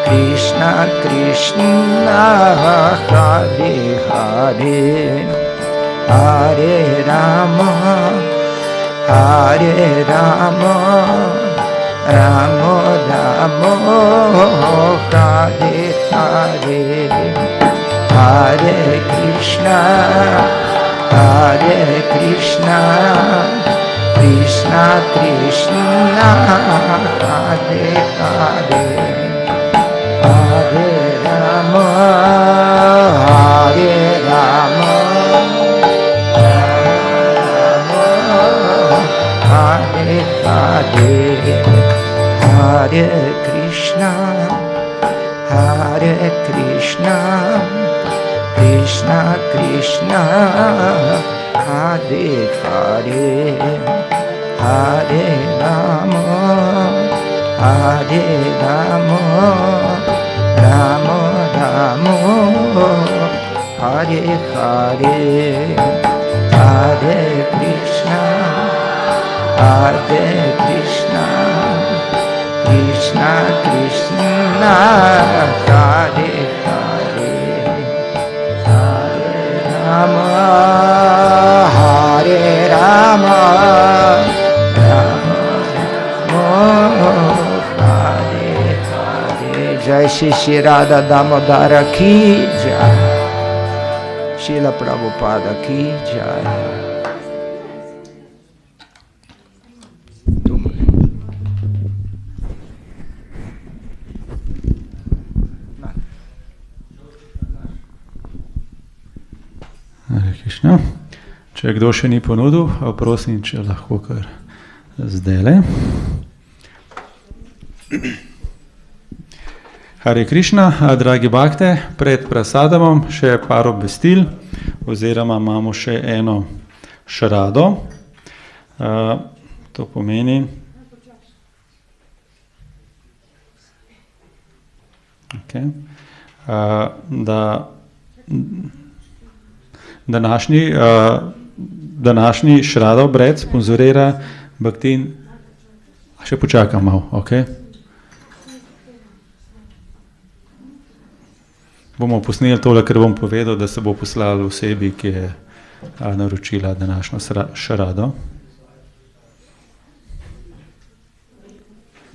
S6: Krishna Krishna, Hare Hare, Hare Rama, Hare Rama, Rama Rama, Hare Hare, Hare Krishna, Hare Krishna, Krishna Krishna, Hare Hare, Hare Rama, Hare Rama, Rama Rama, Krishna, Hare Krishna, Krishna Krishna, Hare Hare, Hare Rama, Hare Rama, Rama Rama, Hare Hare, Hare Krishna, Hare Krishna, Krishna Krishna, Hare Hare, Hare Rama, Hare Rama, Rama Rama, Hare Hare. Jai Shri Radha Damodara ki jai, Srila Prabhupada ki jai.
S2: Hare Krišna. Če kdo še ni ponudil, prosim, če lahko kar zdajle. Hare Krišna, dragi bhakte, pred prasadamom še par obvestil, oziroma imamo še eno šrado. To pomeni, da današnji šrada obred sponzorira bhaktin. Še počakam malo, ok? Bomo posneli tole, ker bom povedal, da se bo poslal osebi, ki je naročila današnjo šrado.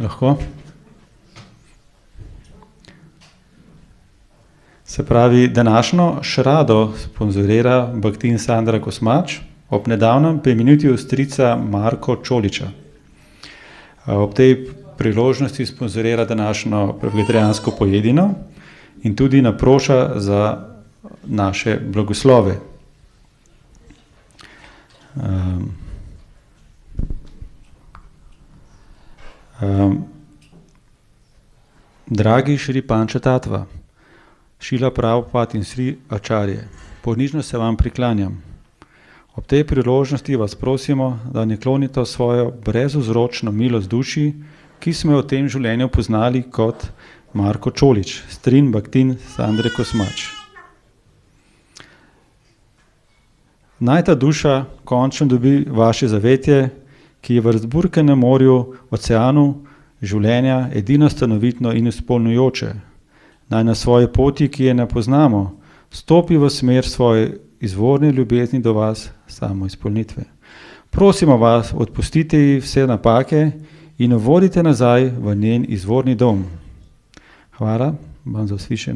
S2: Lahko? Se pravi, današnjo šrado sponzorira Bhaktin Sandra Kosmač ob nedavnem preminutju strica Marko Čoliča. Ob tej priložnosti sponzorira današnjo vegetarijansko pojedino in tudi naproša za naše blagoslove. Dragi Šri Pančatattva, Šrila Prabhupada in Sri Acharje, ponižno se vam priklanjam. Ob tej priložnosti vas prosimo, da ne klonite svojo brezvzročno milost duši, ki smo jo v tem življenju poznali kot Marko Čolič, strin Bhaktin Sandre Kosmač. Naj ta duša končno dobi vaše zavetje, ki je v razburkanem morju, oceanu življenja edino stanovitno in izpolnjujoče. Naj na svoji poti, ki je ne poznamo, stopi v smer svoje izvorne ljubezni do vas, samo izpolnitve. Prosimo vas, odpustite ji vse napake in jo vodite nazaj v njen izvorni dom. Hvala vam za uslišanje.